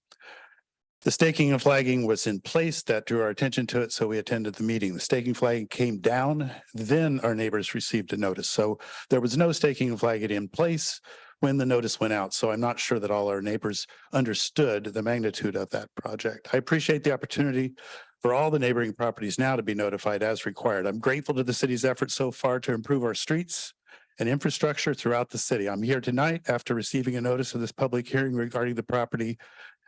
The staking and flagging was in place. That drew our attention to it, so we attended the meeting. The staking flagging came down, then our neighbors received a notice. So there was no staking and flagging in place when the notice went out. So I'm not sure that all our neighbors understood the magnitude of that project. I appreciate the opportunity for all the neighboring properties now to be notified as required. I'm grateful to the city's efforts so far to improve our streets and infrastructure throughout the city. I'm here tonight after receiving a notice of this public hearing regarding the property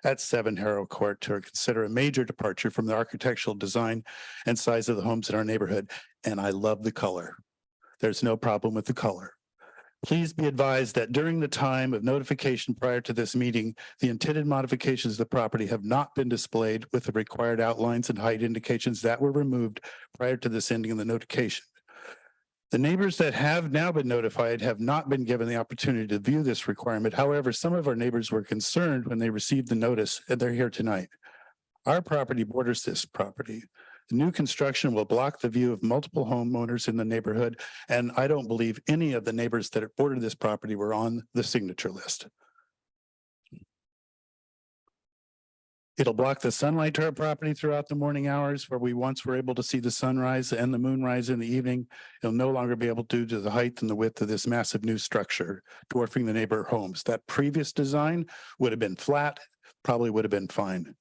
at 7 Harrow Court to consider a major departure from the architectural design and size of the homes in our neighborhood. And I love the color. There's no problem with the color. Please be advised that during the time of notification prior to this meeting, the intended modifications of the property have not been displayed with the required outlines and height indications that were removed prior to the sending of the notification. The neighbors that have now been notified have not been given the opportunity to view this requirement. However, some of our neighbors were concerned when they received the notice, and they're here tonight. Our property borders this property. The new construction will block the view of multiple homeowners in the neighborhood, and I don't believe any of the neighbors that bordered this property were on the signature list. It'll block the sunlight to our property throughout the morning hours where we once were able to see the sunrise and the moonrise in the evening. It'll no longer be able to due to the height and the width of this massive new structure, dwarfing the neighbor homes. That previous design would have been flat, probably would have been fine.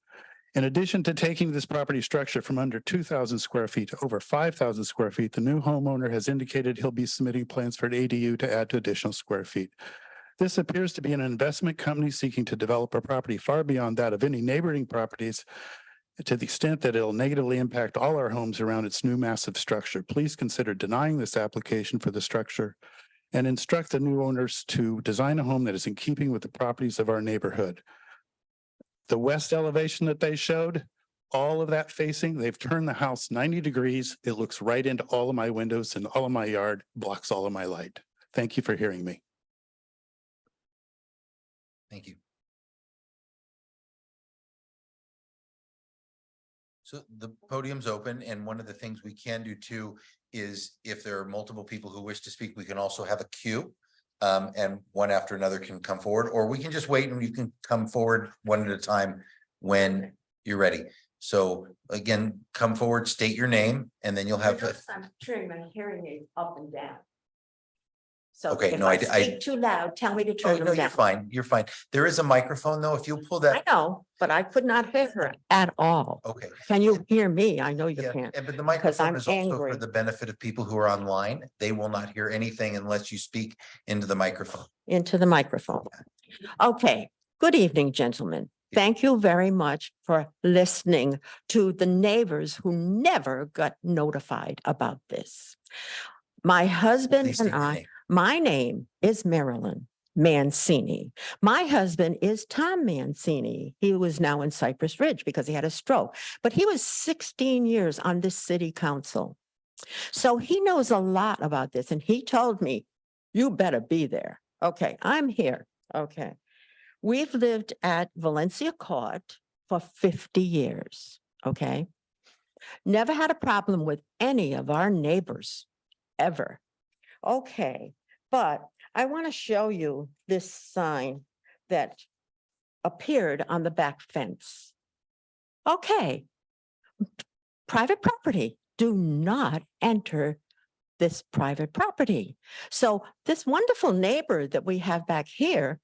In addition to taking this property structure from under 2,000 square feet to over 5,000 square feet, the new homeowner has indicated he'll be submitting plans for an ADU to add to additional square feet. This appears to be an investment company seeking to develop a property far beyond that of any neighboring properties to the extent that it'll negatively impact all our homes around its new massive structure. Please consider denying this application for the structure and instruct the new owners to design a home that is in keeping with the properties of our neighborhood. The west elevation that they showed, all of that facing, they've turned the house 90 degrees. It looks right into all of my windows and all of my yard, blocks all of my light. Thank you for hearing me. Thank you. So the podium's open, and one of the things we can do too is if there are multiple people who wish to speak, we can also have a queue. And one after another can come forward, or we can just wait and you can come forward one at a time when you're ready. So again, come forward, state your name, and then you'll have. I'm turning my hearing aid up and down. So Okay, if no, I I- speak too loud, tell me to Oh, turn no, them you're down. fine. You're fine. There is a microphone though. If you'll pull I that. know, but I could not hear her at all. Okay. Can you hear me? I know you Yeah, can't. but the because microphone I'm is also angry. for the benefit of people who are online. They will not hear anything unless you speak into the microphone. Into the microphone. Okay, good evening, gentlemen. Thank you very much for listening to the neighbors who never got notified about this. My husband Please and state your I, name. my name is Marilyn Mancini. My husband is Tom Mancini. He was now in Cypress Ridge because he had a stroke, but he was 16 years on the city council. So he knows a lot about this, and he told me, you better be there. Okay, I'm here. Okay. We've lived at Valencia Court for 50 years, okay? Never had a problem with any of our neighbors, ever. Okay, but I want to show you this sign that appeared on the back fence. Okay, private property, do not enter this private property. So this wonderful neighbor that we have back here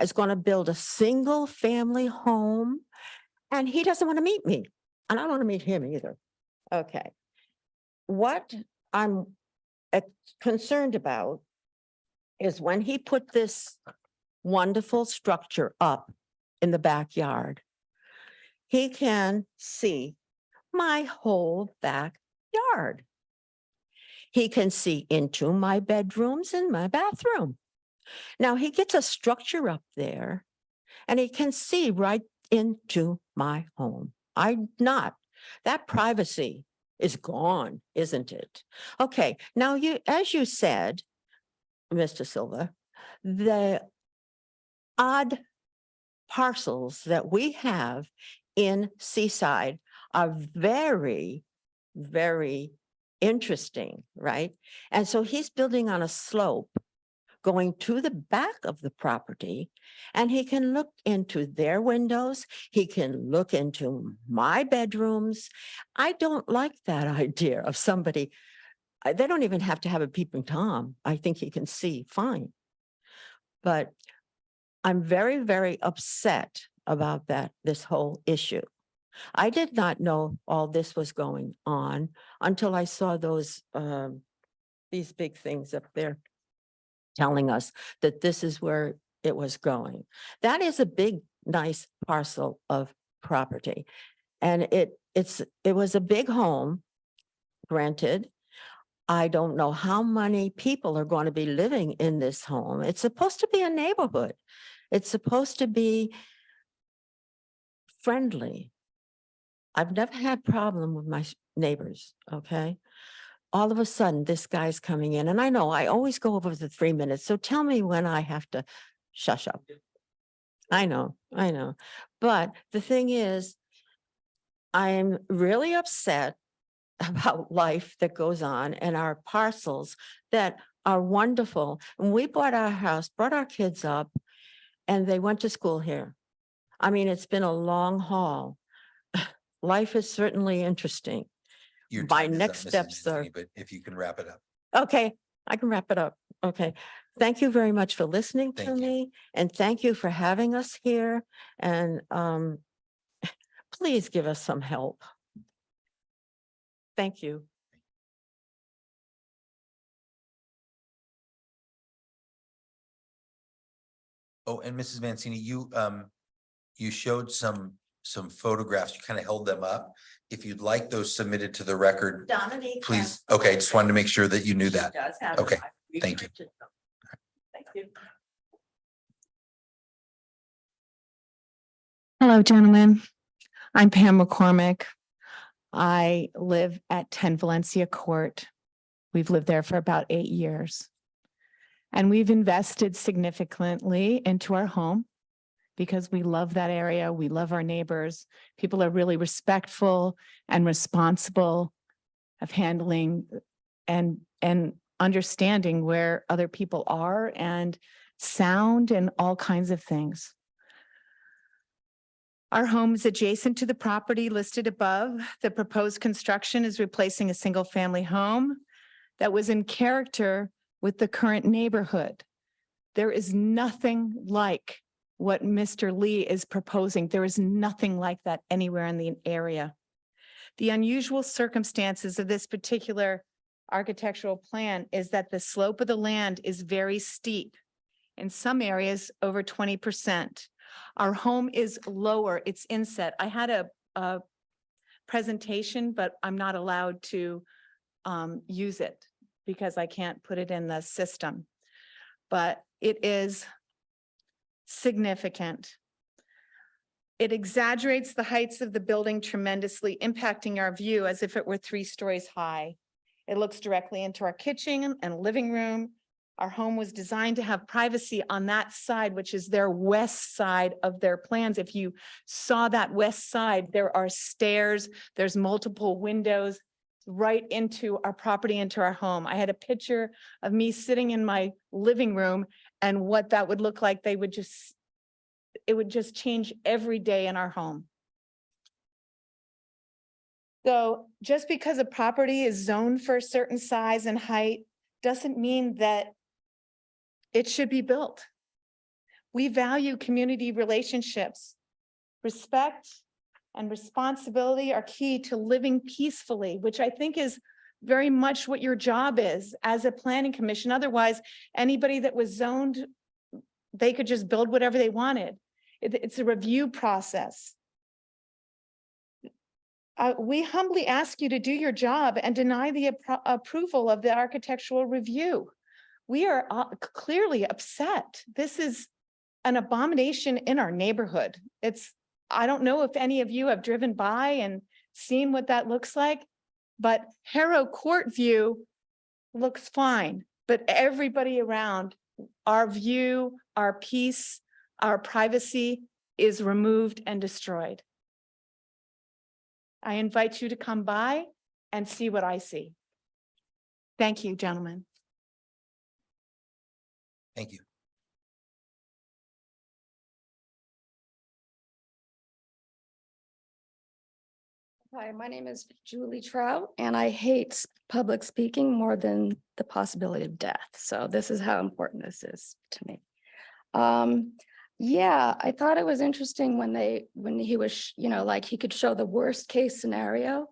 is going to build a single family home, and he doesn't want to meet me, and I don't want to meet him either. Okay. What I'm concerned about is when he put this wonderful structure up in the backyard, he can see my whole backyard. He can see into my bedrooms and my bathroom. Now he gets a structure up there and he can see right into my home. That privacy is gone, isn't it? Okay, now as you said, Mr. Silva, the odd parcels that we have in Seaside are very, very interesting, right? And so he's building on a slope going to the back of the property, and he can look into their windows. He can look into my bedrooms. I don't like that idea of somebody, they don't even have to have a peeping Tom. I think he can see fine. But I'm very, very upset about this whole issue. I did not know all this was going on until I saw these big things up there telling us that this is where it was going. That is a big, nice parcel of property. And it was a big home, granted. I don't know how many people are going to be living in this home. It's supposed to be a neighborhood. It's supposed to be friendly. I've never had problem with my neighbors, okay? All of a sudden, this guy's coming in, and I know I always go over the 3 minutes, so tell me when I have to shush up. I know. But the thing is, I'm really upset about life that goes on and our parcels that are wonderful. And we bought our house, brought our kids up, and they went to school here. I mean, it's been a long haul. Life is certainly interesting. Your My time is up, next Mrs. steps are, Mancini, but if you can wrap it up. okay, I can wrap it up. Okay. Thank you very much for listening to Thank you. me, and thank you for having us here. And please give us some help. Thank you. Oh, and Mrs. Mancini, you showed some photographs. You kind of held them up. If you'd like those submitted to the record, Dominique. please. Okay, just wanted to make sure that you knew that. Does have. Okay, I've thank you. researched them. Thank you. Hello, gentlemen. I'm Pam McCormick. I live at 10 Valencia Court. We've lived there for about 8 years. And we've invested significantly into our home. because we love that area. We love our neighbors. People are really respectful and responsible of handling and understanding where other people are and sound and all kinds of things. Our home is adjacent to the property listed above. The proposed construction is replacing a single-family home that was in character with the current neighborhood. There is nothing like what Mr. Lee is proposing. There is nothing like that anywhere in the area. The unusual circumstances of this particular architectural plan is that the slope of the land is very steep. In some areas, over 20%. Our home is lower, it's inset. I had a presentation, but I'm not allowed to use it because I can't put it in the system. But it is significant. It exaggerates the heights of the building tremendously, impacting our view as if it were 3 stories high. It looks directly into our kitchen and living room. Our home was designed to have privacy on that side, which is their west side of their plans. If you saw that west side, there are stairs, there's multiple windows right into our property, into our home. I had a picture of me sitting in my living room and what that would look like. It would just change every day in our home. So just because a property is zoned for a certain size and height doesn't mean that it should be built. We value community relationships. Respect and responsibility are key to living peacefully, which I think is very much what your job is as a planning commission. Otherwise, anybody that was zoned, they could just build whatever they wanted. It's a review process. We humbly ask you to do your job and deny the approval of the architectural review. We are clearly upset. This is an abomination in our neighborhood. I don't know if any of you have driven by and seen what that looks like, but Harrow Court view looks fine, but everybody around, our view, our peace, our privacy is removed and destroyed. I invite you to come by and see what I see. Thank you, gentlemen. Thank you. Hi, my name is Julie Trout, and I hate public speaking more than the possibility of death. So this is how important this is to me. Yeah, I thought it was interesting when he was, like he could show the worst case scenario.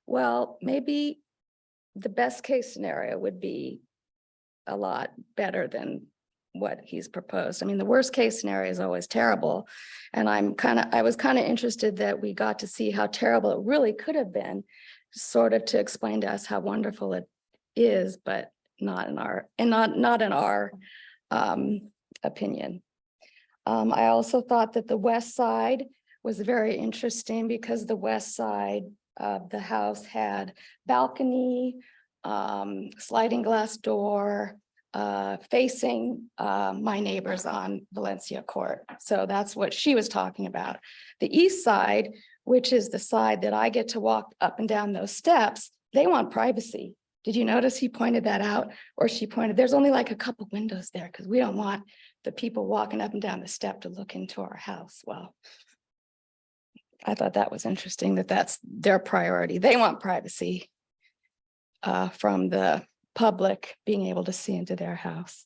Well, maybe the best case scenario would be a lot better than what he's proposed. I mean, the worst case scenario is always terrible. And I was kind of interested that we got to see how terrible it really could have been, sort of to explain to us how wonderful it is, but not in our opinion. I also thought that the west side was very interesting because the west side of the house had balcony, sliding glass door, facing my neighbors on Valencia Court. So that's what she was talking about. The east side, which is the side that I get to walk up and down those steps, they want privacy. Did you notice he pointed that out? Or she pointed, there's only like a couple windows there because we don't want the people walking up and down the step to look into our house. Well, I thought that was interesting that that's their priority. They want privacy from the public being able to see into their house.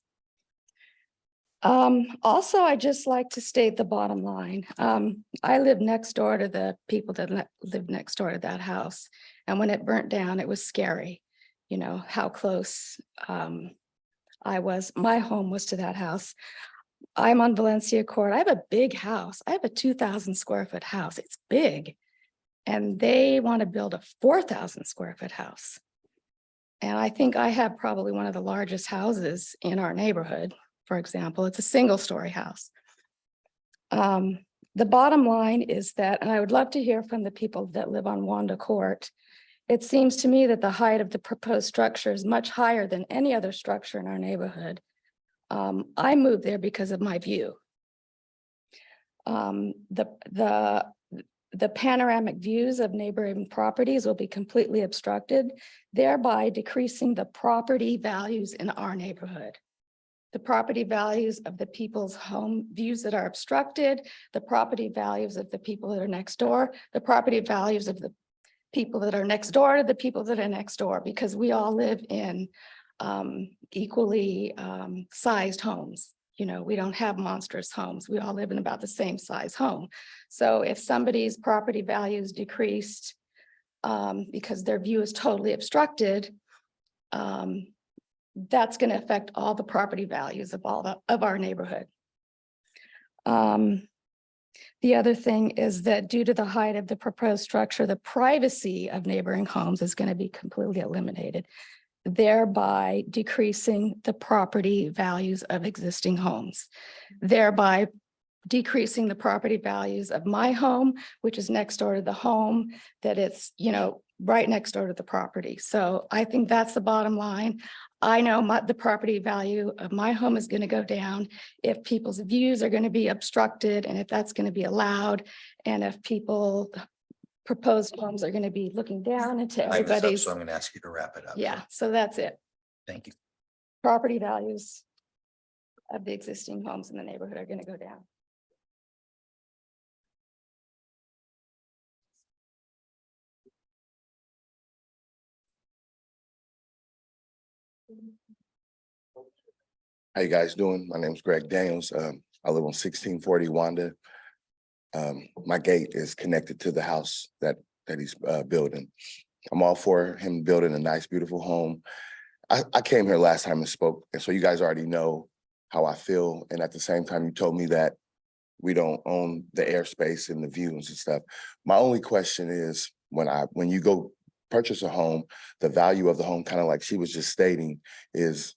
Also, I just like to state the bottom line. I live next door to the people that live next door to that house. And when it burnt down, it was scary, how close my home was to that house. I'm on Valencia Court. I have a big house. I have a 2,000 square foot house. It's big. And they want to build a 4,000 square foot house. And I think I have probably one of the largest houses in our neighborhood. For example, it's a single story house. The bottom line is that, and I would love to hear from the people that live on Wanda Court. It seems to me that the height of the proposed structure is much higher than any other structure in our neighborhood. I moved there because of my view. The panoramic views of neighboring properties will be completely obstructed, thereby decreasing the property values in our neighborhood. The property values of the people's home views that are obstructed, the property values of the people that are next door, the property values of the people that are next door to the people that are next door, because we all live in equally sized homes. You know, we don't have monstrous homes. We all live in about the same size home. So if somebody's property values decreased because their view is totally obstructed, that's going to affect all the property values of our neighborhood. The other thing is that due to the height of the proposed structure, the privacy of neighboring homes is going to be completely eliminated, thereby decreasing the property values of existing homes, thereby decreasing the property values of my home, which is next door to the home that it's, you know, right next door to the property. So I think that's the bottom line. I know the property value of my home is going to go down if people's views are going to be obstructed and if that's going to be allowed. And if people proposed homes are going to be looking down into Time is up, everybody's. so I'm going to ask you to wrap it up. Yeah, so that's it. Thank you. Property values of the existing homes in the neighborhood are going to go down. How you guys doing? My name is Greg Daniels. I live on 1640 Wanda. My gate is connected to the house that he's building. I'm all for him building a nice, beautiful home. I came here last time and spoke, and so you guys already know how I feel. And at the same time, you told me that we don't own the airspace and the views and stuff. My only question is, when you go purchase a home, the value of the home, kind of like she was just stating, is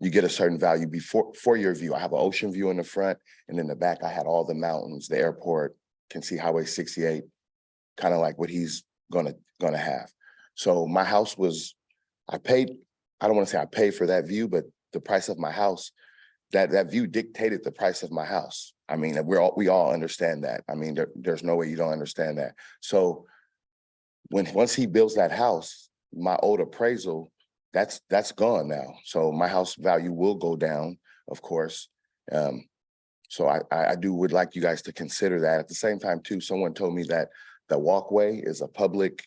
you get a certain value for your view. I have an ocean view in the front, and in the back, I had all the mountains, the airport, can see Highway 68, kind of like what he's gonna have. So my house was, I don't want to say I paid for that view, but the price of my house, that view dictated the price of my house. I mean, we all understand that. I mean, there's no way you don't understand that. So once he builds that house, my old appraisal, that's gone now. So my house value will go down, of course. So I would like you guys to consider that. At the same time too, someone told me that the walkway is a public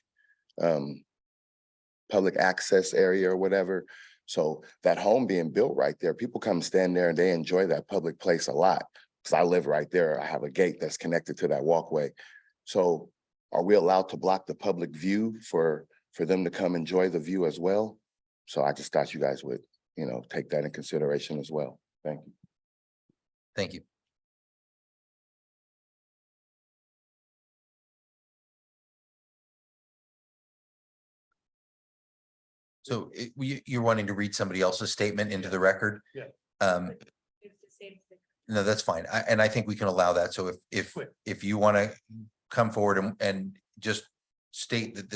access area or whatever. So that home being built right there, people come stand there and they enjoy that public place a lot. Because I live right there. I have a gate that's connected to that walkway. So are we allowed to block the public view for them to come enjoy the view as well? So I just thought you guys would, take that in consideration as well. Thank you. Thank you. So you're wanting to read somebody else's statement into the record? Yeah. No, that's fine. And I think we can allow that. So if you want to come forward and just state that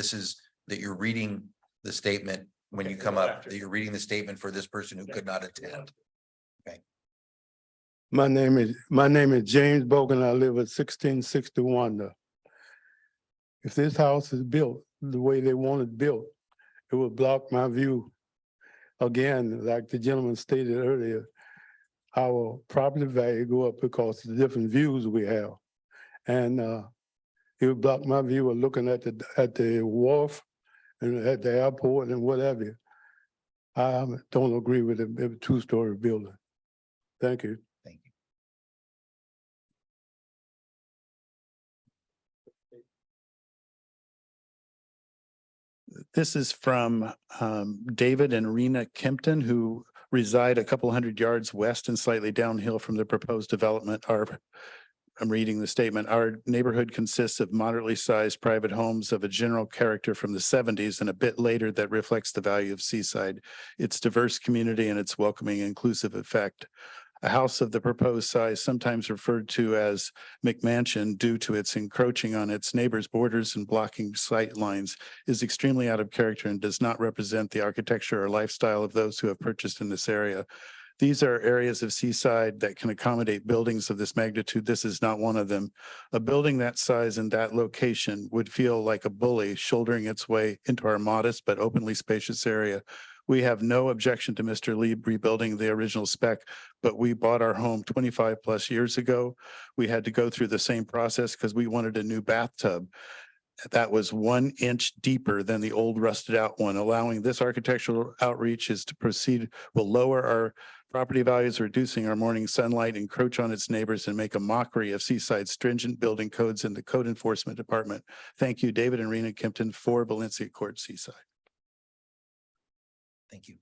that you're reading the statement when you come up, that you're reading the statement for this person who could not attend. Okay. My name is James Bogan. I live at 1661. If this house is built the way they want it built, it will block my view. Again, like the gentleman stated earlier, our property value go up because of the different views we have. And it would block my view of looking at the wharf and at the airport and whatever. I don't agree with a two-story building. Thank you. Thank you. This is from David and Rena Kempton, who reside a couple hundred yards west and slightly downhill from the proposed development. I'm reading the statement. Our neighborhood consists of moderately sized private homes of a general character from the 70s and a bit later that reflects the value of Seaside, its diverse community and its welcoming, inclusive effect. A house of the proposed size, sometimes referred to as McMansion due to its encroaching on its neighbors' borders and blocking sight lines, is extremely out of character and does not represent the architecture or lifestyle of those who have purchased in this area. These are areas of Seaside that can accommodate buildings of this magnitude. This is not one of them. A building that size and that location would feel like a bully shouldering its way into our modest but openly spacious area. We have no objection to Mr. Lee rebuilding the original spec, but we bought our home 25 plus years ago. We had to go through the same process because we wanted a new bathtub that was 1 inch deeper than the old rusted out one. Allowing this architectural outreach is to proceed will lower our property values, reducing our morning sunlight, encroach on its neighbors, and make a mockery of Seaside's stringent building codes in the Code Enforcement Department. Thank you, David and Rena Kempton for Valencia Court, Seaside. Thank you.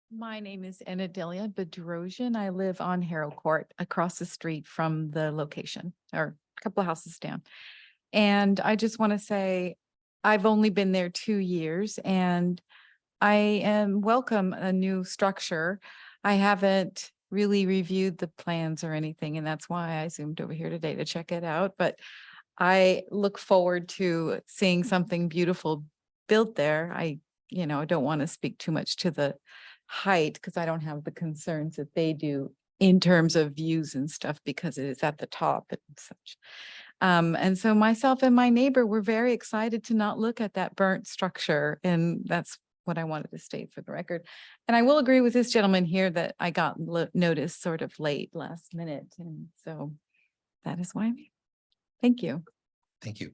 My name is Anadelia Bedrosian. I live on Harrow Court across the street from the location, or a couple of houses down. And I just want to say, I've only been there 2 years and I welcome a new structure. I haven't really reviewed the plans or anything, and that's why I zoomed over here today to check it out. But I look forward to seeing something beautiful built there. I don't want to speak too much to the height because I don't have the concerns that they do in terms of views and stuff because it is at the top and such. And so myself and my neighbor were very excited to not look at that burnt structure. And that's what I wanted to state for the record. And I will agree with this gentleman here that I got notice sort of late last minute. And so that is why I'm here. Thank you. Thank you.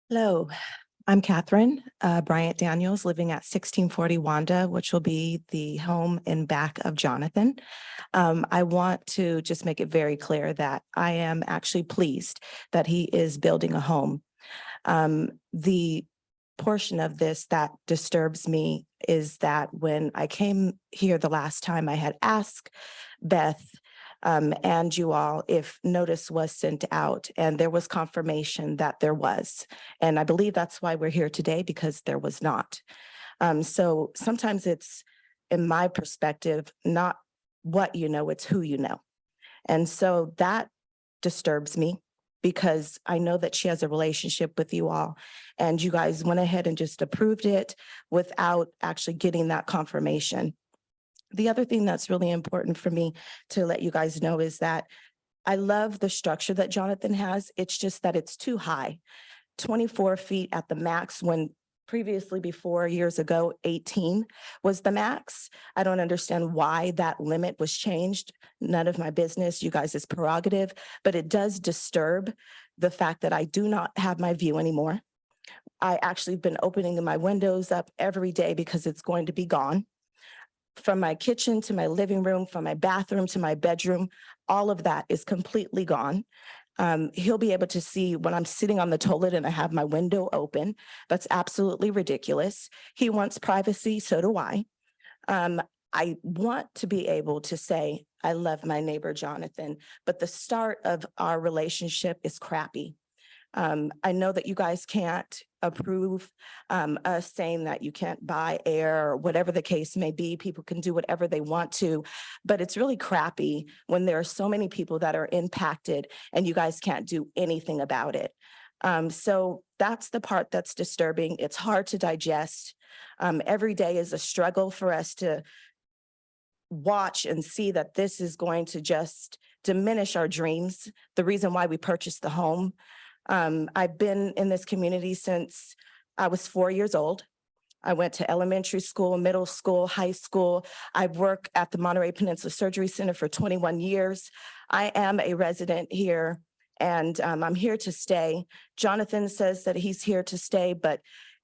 Hello, I'm Catherine Bryant Daniels, living at 1640 Wanda, which will be the home in back of Jonathan. I want to just make it very clear that I am actually pleased that he is building a home. The portion of this that disturbs me is that when I came here the last time, I had asked Beth and you all if notice was sent out, and there was confirmation that there was. And I believe that's why we're here today, because there was not. So sometimes it's, in my perspective, not what you know, it's who you know. And so that disturbs me because I know that she has a relationship with you all, and you guys went ahead and just approved it without actually getting that confirmation. The other thing that's really important for me to let you guys know is that I love the structure that Jonathan has. It's just that it's too high, 24 feet at the max, when previously before years ago, 18 was the max. I don't understand why that limit was changed. None of my business, you guys' prerogative, but it does disturb the fact that I do not have my view anymore. I actually have been opening my windows up every day because it's going to be gone. From my kitchen to my living room, from my bathroom to my bedroom, all of that is completely gone. He'll be able to see when I'm sitting on the toilet and I have my window open. That's absolutely ridiculous. He wants privacy, so do I. I want to be able to say, I love my neighbor, Jonathan, but the start of our relationship is crappy. I know that you guys can't approve us saying that you can't buy air or whatever the case may be. People can do whatever they want to, but it's really crappy when there are so many people that are impacted and you guys can't do anything about it. So that's the part that's disturbing. It's hard to digest. Every day is a struggle for us to watch and see that this is going to just diminish our dreams, the reason why we purchased the home. I've been in this community since I was 4 years old. I went to elementary school, middle school, high school. I've worked at the Monterey Peninsula Surgery Center for 21 years. I am a resident here, and I'm here to stay. Jonathan says that he's here to stay, but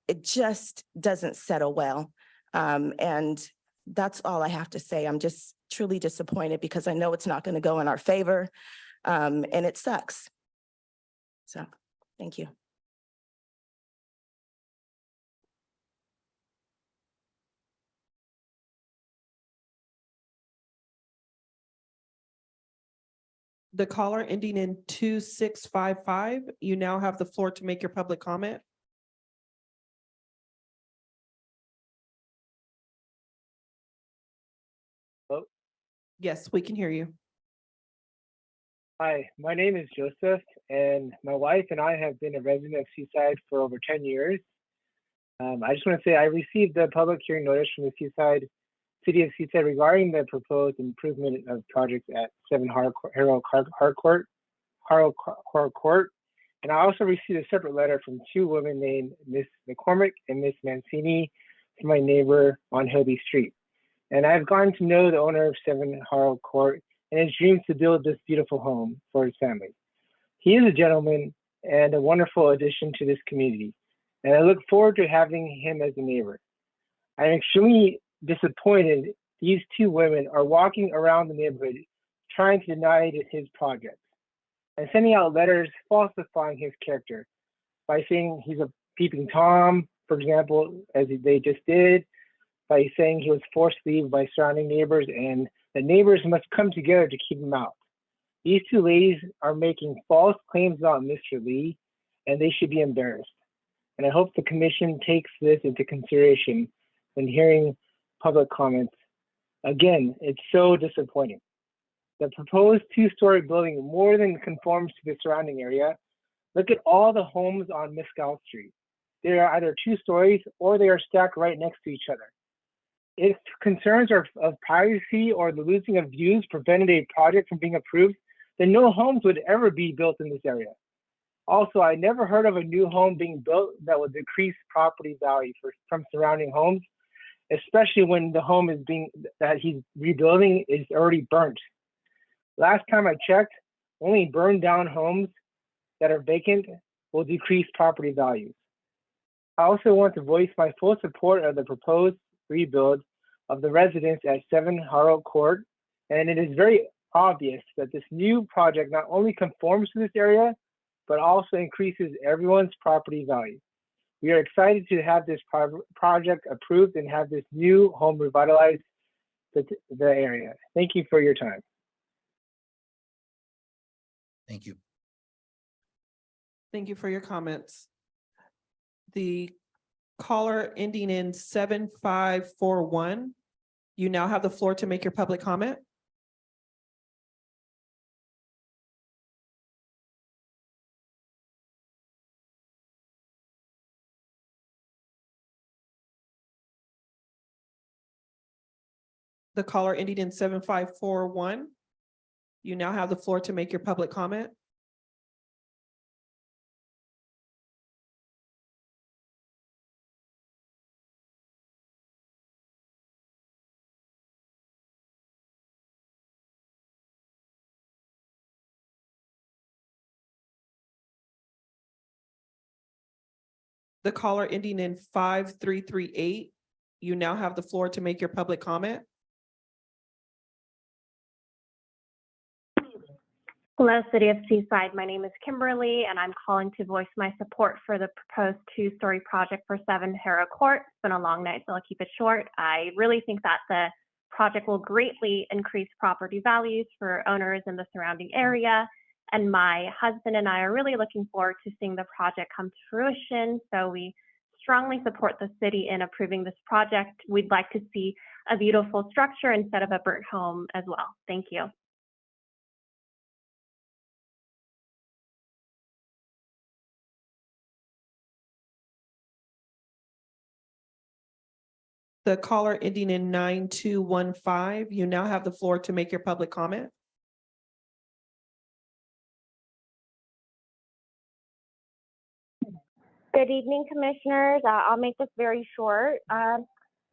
it just doesn't settle well. And that's all I have to say. I'm just truly disappointed because I know it's not going to go in our favor, and it sucks. So, thank you. The caller ending in 2655, you now have the floor to make your public comment. Yes, we can hear you. Hi, my name is Joseph, and my wife and I have been a resident of Seaside for over 10 years. I just want to say I received the public hearing notice from the City of Seaside regarding the proposed improvement of projects at 7 Harcourt. And I also received a separate letter from two women named Miss McCormick and Miss Mancini from my neighbor on Hilby Street. And I've gotten to know the owner of 7 Harcourt and his dreams to build this beautiful home for his family. He is a gentleman and a wonderful addition to this community, and I look forward to having him as a neighbor. I'm extremely disappointed these two women are walking around the neighborhood trying to deny his project and sending out letters falsifying his character by saying he's a peeping Tom, for example, as they just did, by saying he was forced to leave by surrounding neighbors and the neighbors must come together to keep him out. These two ladies are making false claims about Mr. Lee, and they should be embarrassed. And I hope the commission takes this into consideration when hearing public comments. Again, it's so disappointing. The proposed two-story building more than conforms to the surrounding area. Look at all the homes on Mescal Street. They are either 2 stories or they are stacked right next to each other. If concerns are of privacy or the losing of views prevented a project from being approved, then no homes would ever be built in this area. Also, I never heard of a new home being built that would decrease property value from surrounding homes, especially when the home that he's rebuilding is already burnt. Last time I checked, only burned down homes that are vacant will decrease property values. I also want to voice my full support of the proposed rebuild of the residents at 7 Harcourt, and it is very obvious that this new project not only conforms to this area, but also increases everyone's property value. We are excited to have this project approved and have this new home revitalize the area. Thank you for your time. Thank you. Thank you for your comments. The caller ending in 7541, you now have the floor to make your public comment. The caller ending in 7541, you now have the floor to make your public comment. The caller ending in 5338, you now have the floor to make your public comment. Hello, City of Seaside. My name is Kimberly, and I'm calling to voice my support for the proposed 2-story project for 7 Harcourt. It's been a long night, so I'll keep it short. I really think that the project will greatly increase property values for owners in the surrounding area. And my husband and I are really looking forward to seeing the project come to fruition. So we strongly support the city in approving this project. We'd like to see a beautiful structure instead of a burnt home as well. Thank you. The caller ending in 9215, you now have the floor to make your public comment. Good evening, commissioners. I'll make this very short. My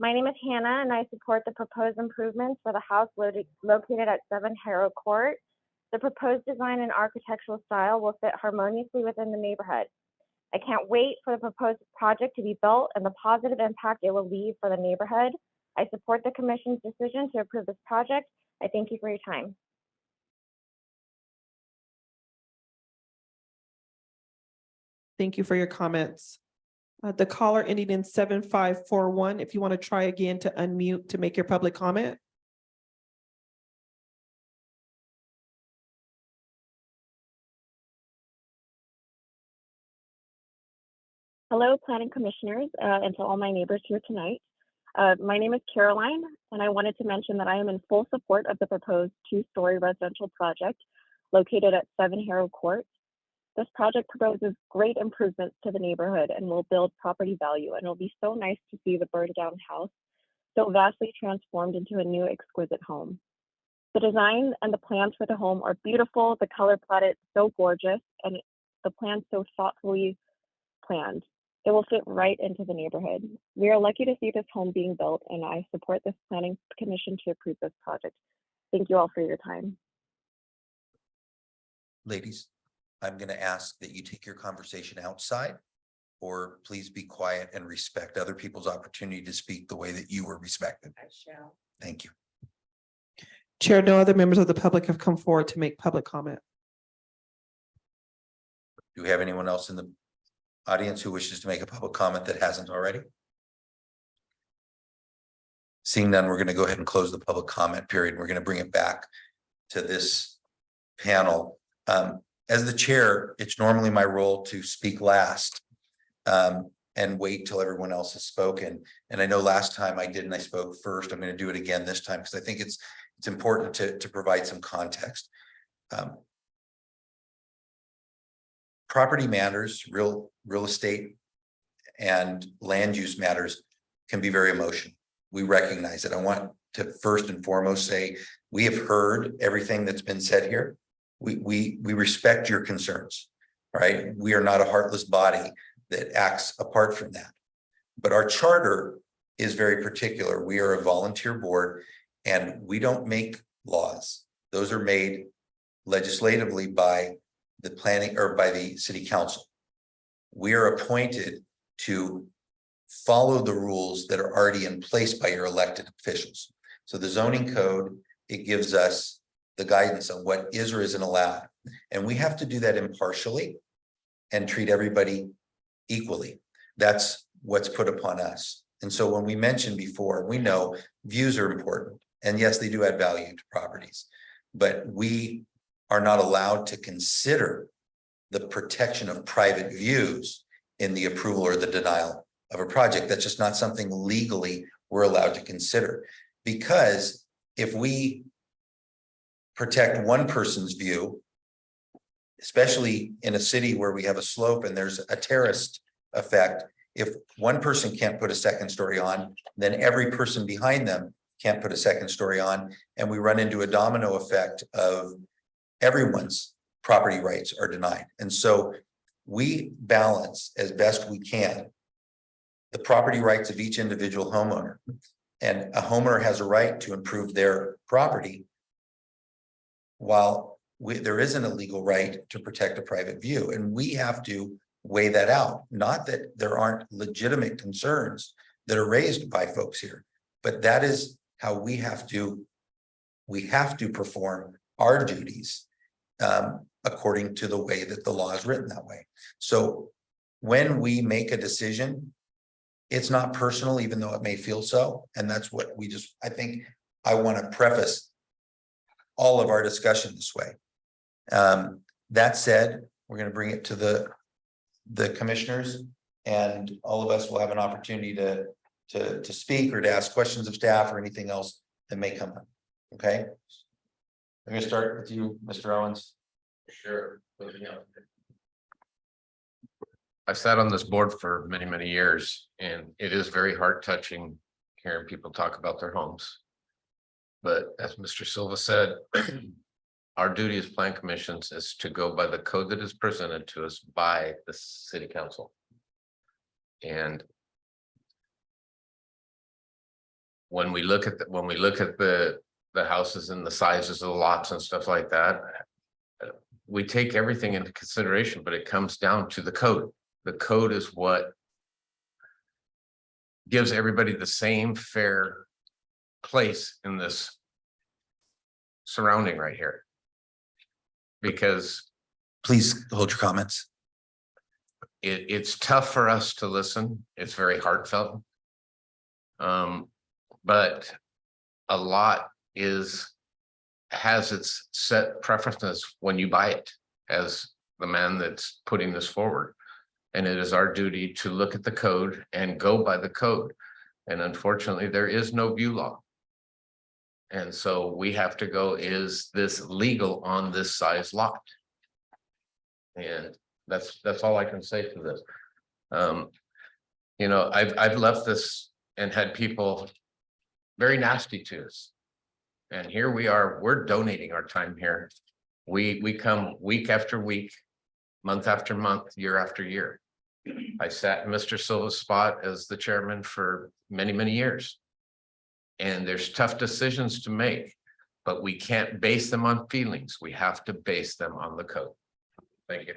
name is Hannah, and I support the proposed improvements for the house located at 7 Harcourt. The proposed design and architectural style will fit harmoniously within the neighborhood. I can't wait for the proposed project to be built and the positive impact it will leave for the neighborhood. I support the commission's decision to approve this project. I thank you for your time. Thank you for your comments. The caller ending in 7541, if you want to try again to unmute to make your public comment. Hello, planning commissioners, and to all my neighbors here tonight. My name is Caroline, and I wanted to mention that I am in full support of the proposed two-story residential project located at 7 Harrow Court. This project proposes great improvements to the neighborhood and will build property value, and it will be so nice to see the burned down house so vastly transformed into a new exquisite home. The design and the plans for the home are beautiful, the color palette so gorgeous, and the plans so thoughtfully planned. It will fit right into the neighborhood. We are lucky to see this home being built, and I support this planning commission to approve this project. Thank you all for your time. Ladies, I'm going to ask that you take your conversation outside, or please be quiet and respect other people's opportunity to speak the way that you were respected. I shall. Thank you. Chair, no other members of the public have come forward to make public comment. Do we have anyone else in the audience who wishes to make a public comment that hasn't already? Seeing none, we're going to go ahead and close the public comment period. We're going to bring it back to this panel. As the chair, it's normally my role to speak last and wait till everyone else has spoken. And I know last time I did and I spoke first. I'm going to do it again this time because I think it's important to provide some context. Property matters, real estate and land use matters can be very emotional. We recognize it. I want to first and foremost say we have heard everything that's been said here. We respect your concerns, right? We are not a heartless body that acts apart from that. But our charter is very particular. We are a volunteer board and we don't make laws. Those are made legislatively by the planning or by the city council. We are appointed to follow the rules that are already in place by your elected officials. So the zoning code, it gives us the guidance on what is or isn't allowed. And we have to do that impartially and treat everybody equally. That's what's put upon us. And so when we mentioned before, we know views are important. And yes, they do add value to properties, but we are not allowed to consider the protection of private views in the approval or the denial of a project. That's just not something legally we're allowed to consider. Because if we protect one person's view, especially in a city where we have a slope and there's a terraced effect, if one person can't put a second story on, then every person behind them can't put a second story on. And we run into a domino effect of everyone's property rights are denied. And so we balance as best we can the property rights of each individual homeowner. And a homeowner has a right to improve their property, while there isn't a legal right to protect a private view. And we have to weigh that out. Not that there aren't legitimate concerns that are raised by folks here, but that is how we have to perform our duties according to the way that the law is written that way. So when we make a decision, it's not personal, even though it may feel so. And that's what I think I want to preface all of our discussion this way. That said, we're going to bring it to the commissioners, and all of us will have an opportunity to speak or to ask questions of staff or anything else that may come up. Okay. I'm going to start with you, Mr. Owens. Sure. I've sat on this board for many, many years, and it is very heart touching hearing people talk about their homes. But as Mr. Silva said, our duty as plan commissions is to go by the code that is presented to us by the city council. And when we look at the houses and the sizes of the lots and stuff like that, we take everything into consideration, but it comes down to the code. The code is what gives everybody the same fair place in this surrounding right here. Because please hold your comments. It's tough for us to listen. It's very heartfelt. But a lot has its set preferences when you buy it as the man that's putting this forward. And it is our duty to look at the code and go by the code. And unfortunately, there is no view law. And so we have to go, is this legal on this size lot? And that's all I can say to this. You know, I've left this and had people very nasty to us. And here we are, we're donating our time here. We come week after week, month after month, year after year. I sat in Mr. Silva's spot as the chairman for many, many years. And there's tough decisions to make, but we can't base them on feelings. We have to base them on the code. Thank you.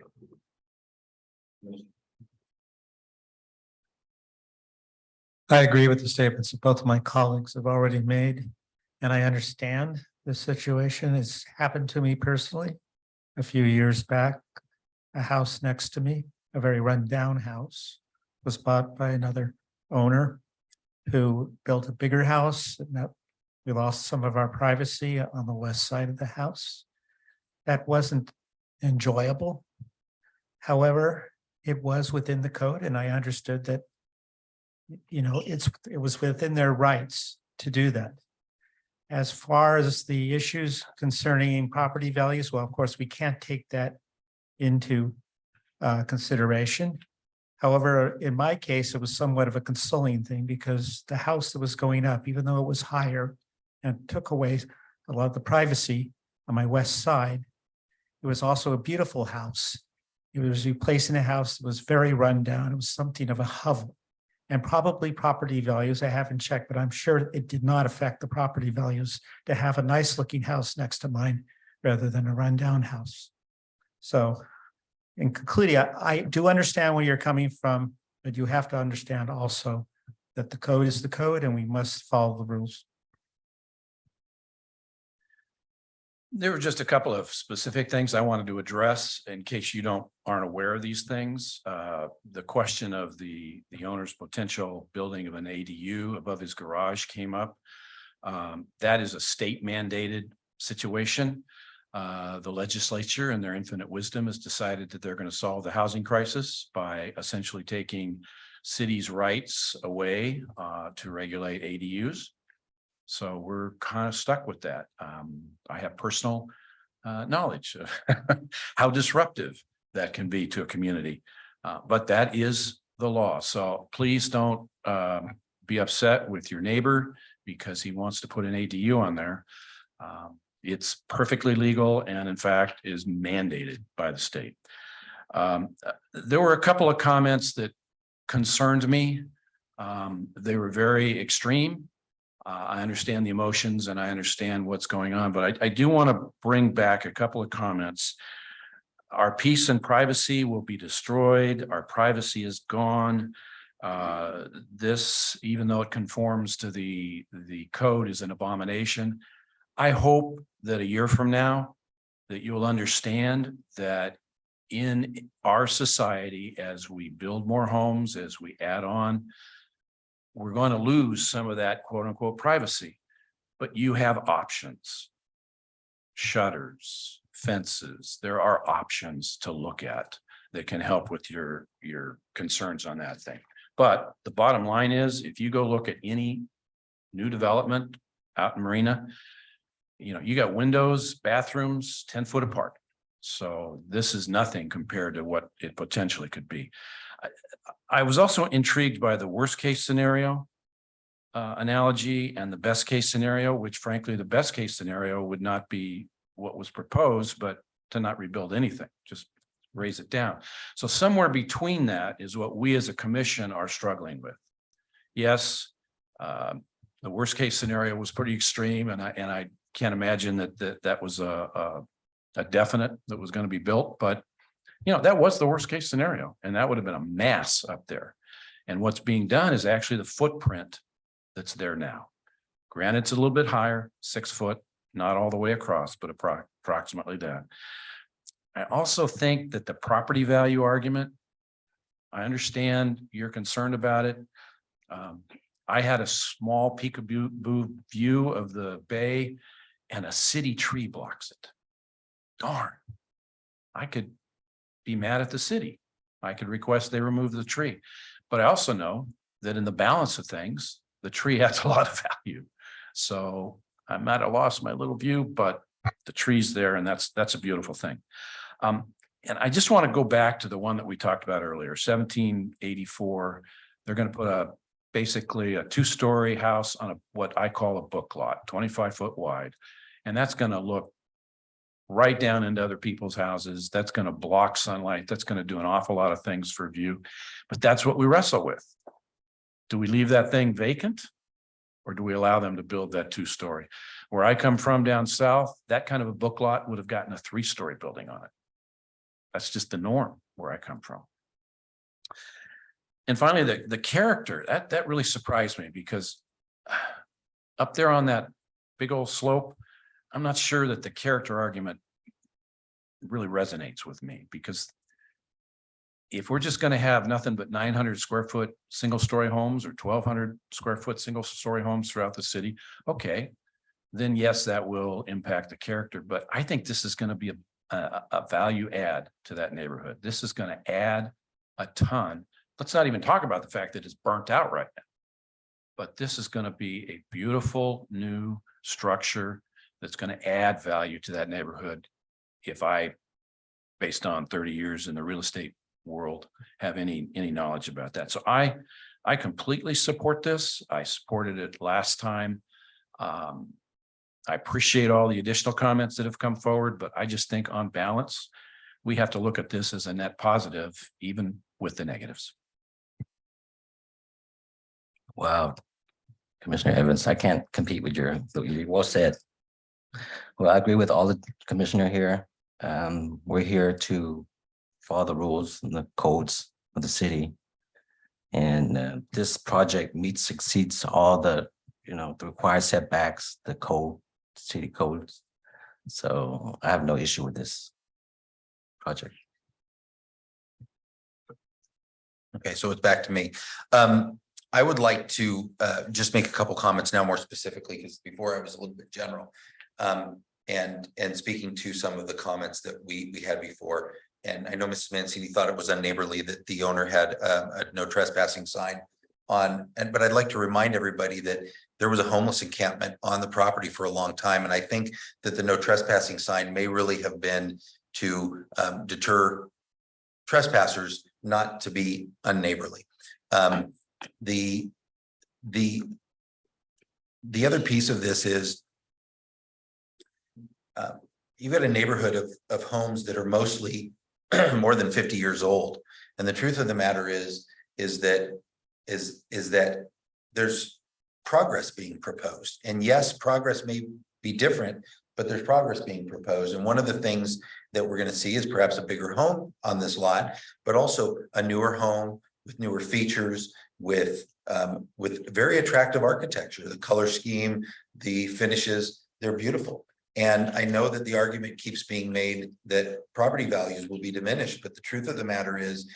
I agree with the statements that both of my colleagues have already made, and I understand the situation. It's happened to me personally. A few years back, a house next to me, a very rundown house, was bought by another owner who built a bigger house, and that we lost some of our privacy on the west side of the house. That wasn't enjoyable. However, it was within the code, and I understood that, you know, it was within their rights to do that. As far as the issues concerning property values, well, of course, we can't take that into consideration. However, in my case, it was somewhat of a consoling thing because the house that was going up, even though it was higher and took away a lot of the privacy on my west side, it was also a beautiful house. It was replacing a house that was very run down. It was something of a hovel. And probably property values, I haven't checked, but I'm sure it did not affect the property values to have a nice looking house next to mine rather than a rundown house. So in concluding, I do understand where you're coming from, but you have to understand also that the code is the code and we must follow the rules. There were just a couple of specific things I wanted to address in case you aren't aware of these things. The question of the owner's potential building of an ADU above his garage came up. That is a state mandated situation. The legislature in their infinite wisdom has decided that they're going to solve the housing crisis by essentially taking cities' rights away to regulate ADUs. So we're kind of stuck with that. I have personal knowledge of how disruptive that can be to a community, but that is the law. So please don't be upset with your neighbor because he wants to put an ADU on there. It's perfectly legal and in fact is mandated by the state. There were a couple of comments that concerned me. They were very extreme. I understand the emotions and I understand what's going on, but I do want to bring back a couple of comments. Our peace and privacy will be destroyed. Our privacy is gone. This, even though it conforms to the code, is an abomination. I hope that a year from now that you will understand that in our society, as we build more homes, as we add on, we're going to lose some of that quote unquote privacy, but you have options, shutters, fences. There are options to look at that can help with your concerns on that thing. But the bottom line is, if you go look at any new development out in Marina, you know, you got windows, bathrooms 10 foot apart. So this is nothing compared to what it potentially could be. I was also intrigued by the worst case scenario analogy and the best case scenario, which frankly, the best case scenario would not be what was proposed, but to not rebuild anything, just raise it down. So somewhere between that is what we as a commission are struggling with. Yes, the worst case scenario was pretty extreme, and I can't imagine that was a definite that was going to be built, but you know, that was the worst case scenario, and that would have been a mass up there. And what's being done is actually the footprint that's there now. Granted, it's a little bit higher, 6 foot, not all the way across, but approximately that. I also think that the property value argument, I understand you're concerned about it. I had a small peekaboo view of the bay and a city tree blocks it. Darn, I could be mad at the city. I could request they remove the tree. But I also know that in the balance of things, the tree adds a lot of value. So I might have lost my little view, but the tree's there and that's a beautiful thing. And I just want to go back to the one that we talked about earlier, 1784. They're going to put basically a 2-story house on what I call a book lot, 25 foot wide. And that's going to look right down into other people's houses. That's going to block sunlight. That's going to do an awful lot of things for view. But that's what we wrestle with. Do we leave that thing vacant? Or do we allow them to build that 2-story? Where I come from down south, that kind of a book lot would have gotten a 3-story building on it. That's just the norm where I come from. And finally, the character, that really surprised me because up there on that big old slope, I'm not sure that the character argument really resonates with me, because if we're just going to have nothing but 900 square foot single story homes or 1,200 square foot single story homes throughout the city, okay, then yes, that will impact the character. But I think this is going to be a value add to that neighborhood. This is going to add a ton. Let's not even talk about the fact that it's burnt out right now. But this is going to be a beautiful new structure that's going to add value to that neighborhood. If I, based on 30 years in the real estate world, have any knowledge about that. So I completely support this. I supported it last time. I appreciate all the additional comments that have come forward, but I just think on balance, we have to look at this as a net positive, even with the negatives. Wow. Commissioner Evans, I can't compete with your well said. Well, I agree with all the commissioner here. We're here to follow the rules and the codes of the city. And this project exceeds all the required setbacks, the city codes. So I have no issue with this project. Okay, so it's back to me. I would like to just make a couple comments now more specifically, because before I was a little bit general. And speaking to some of the comments that we had before. And I know Mrs. Mancini thought it was unneighborly that the owner had a no trespassing sign on, but I'd like to remind everybody that there was a homeless encampment on the property for a long time. And I think that the no trespassing sign may really have been to deter trespassers, not to be unneighborly. The other piece of this is you've got a neighborhood of homes that are mostly more than 50 years old. And the truth of the matter is that there's progress being proposed. And yes, progress may be different, but there's progress being proposed. And one of the things that we're going to see is perhaps a bigger home on this lot, but also a newer home with newer features, with very attractive architecture. The color scheme, the finishes, they're beautiful. And I know that the argument keeps being made that property values will be diminished, but the truth of the matter is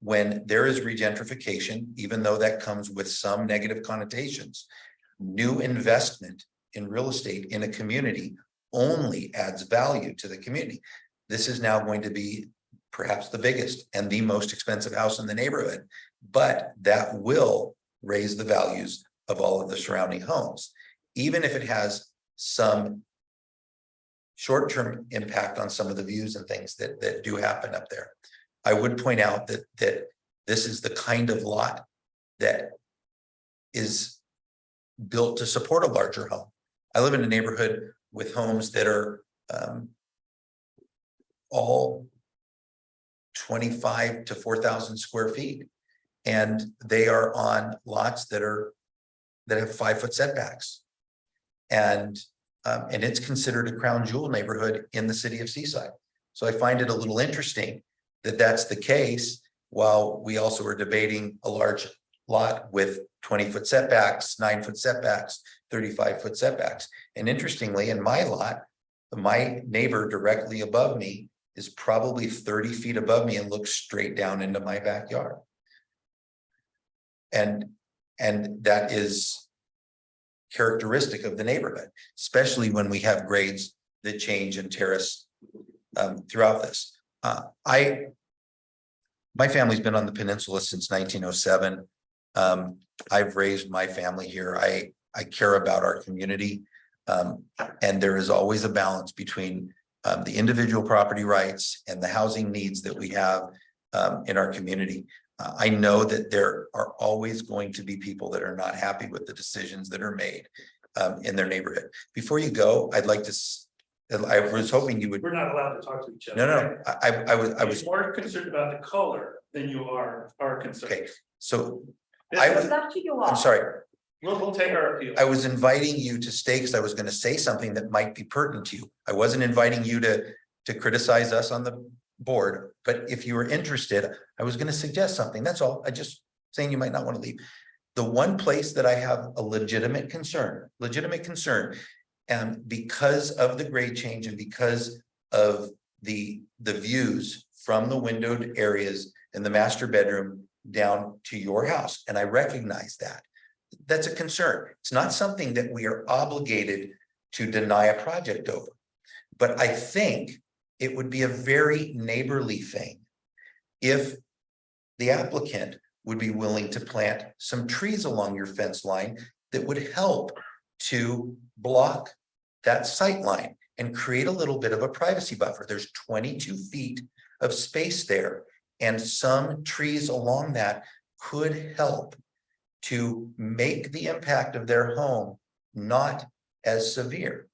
when there is regentrification, even though that comes with some negative connotations, new investment in real estate in a community only adds value to the community. This is now going to be perhaps the biggest and the most expensive house in the neighborhood, but that will raise the values of all of the surrounding homes, even if it has some short-term impact on some of the views and things that do happen up there. I would point out that this is the kind of lot that is built to support a larger home. I live in a neighborhood with homes that are all 25 to 4,000 square feet. And they are on lots that have 5-foot setbacks. And it's considered a crown jewel neighborhood in the city of Seaside. So I find it a little interesting that that's the case, while we also are debating a large lot with 20-foot setbacks, 9-foot setbacks, 35-foot setbacks. And interestingly, in my lot, my neighbor directly above me is probably 30 feet above me and looks straight down into my backyard. And that is characteristic of the neighborhood, especially when we have grades that change and terrace throughout this. My family's been on the peninsula since 1907. I've raised my family here. I care about our community. And there is always a balance between the individual property rights and the housing needs that we have in our community. I know that there are always going to be people that are not happy with the decisions that are made in their neighborhood. Before you go, I'd like to, I was hoping you would. We're not allowed to talk to each other. No, I was, more concerned about the color than you are our concern. okay, so This I'm sorry. We'll take our appeal. I was inviting you to stay because I was going to say something that might be pertinent to you. I wasn't inviting you to criticize us on the board, but if you were interested, I was going to suggest something. That's all. I just saying you might not want to leave. The one place that I have a legitimate concern, and because of the grade change and because of the views from the windowed areas in the master bedroom down to your house, and I recognize that. That's a concern. It's not something that we are obligated to deny a project over. But I think it would be a very neighborly thing if the applicant would be willing to plant some trees along your fence line that would help to block that sight line and create a little bit of a privacy buffer. There's 22 feet of space there, and some trees along that could help to make the impact of their home not as severe.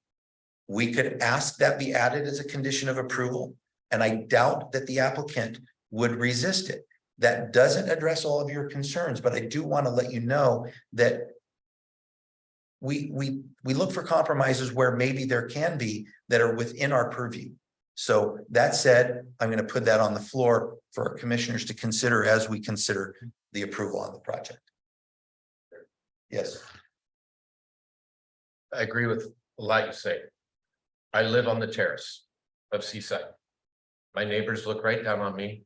We could ask that be added as a condition of approval, and I doubt that the applicant would resist it. That doesn't address all of your concerns, but I do want to let you know that we look for compromises where maybe there can be that are within our purview. So that said, I'm going to put that on the floor for our commissioners to consider as we consider the approval on the project. Yes. I agree with a lot you say. I live on the terrace of Seaside. My neighbors look right down on me.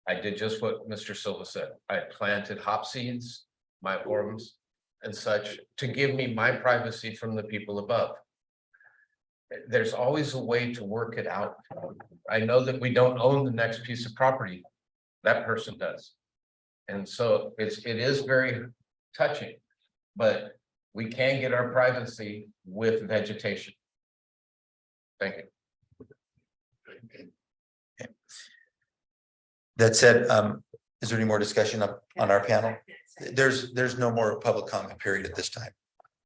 I did just what Mr. Silva said. I planted hop seeds, my orms and such to give me my privacy from the people above. There's always a way to work it out. I know that we don't own the next piece of property. That person does. And so it is very touching, but we can get our privacy with vegetation. Thank you. That said, is there any more discussion up on our panel? There's no more public comment period at this time.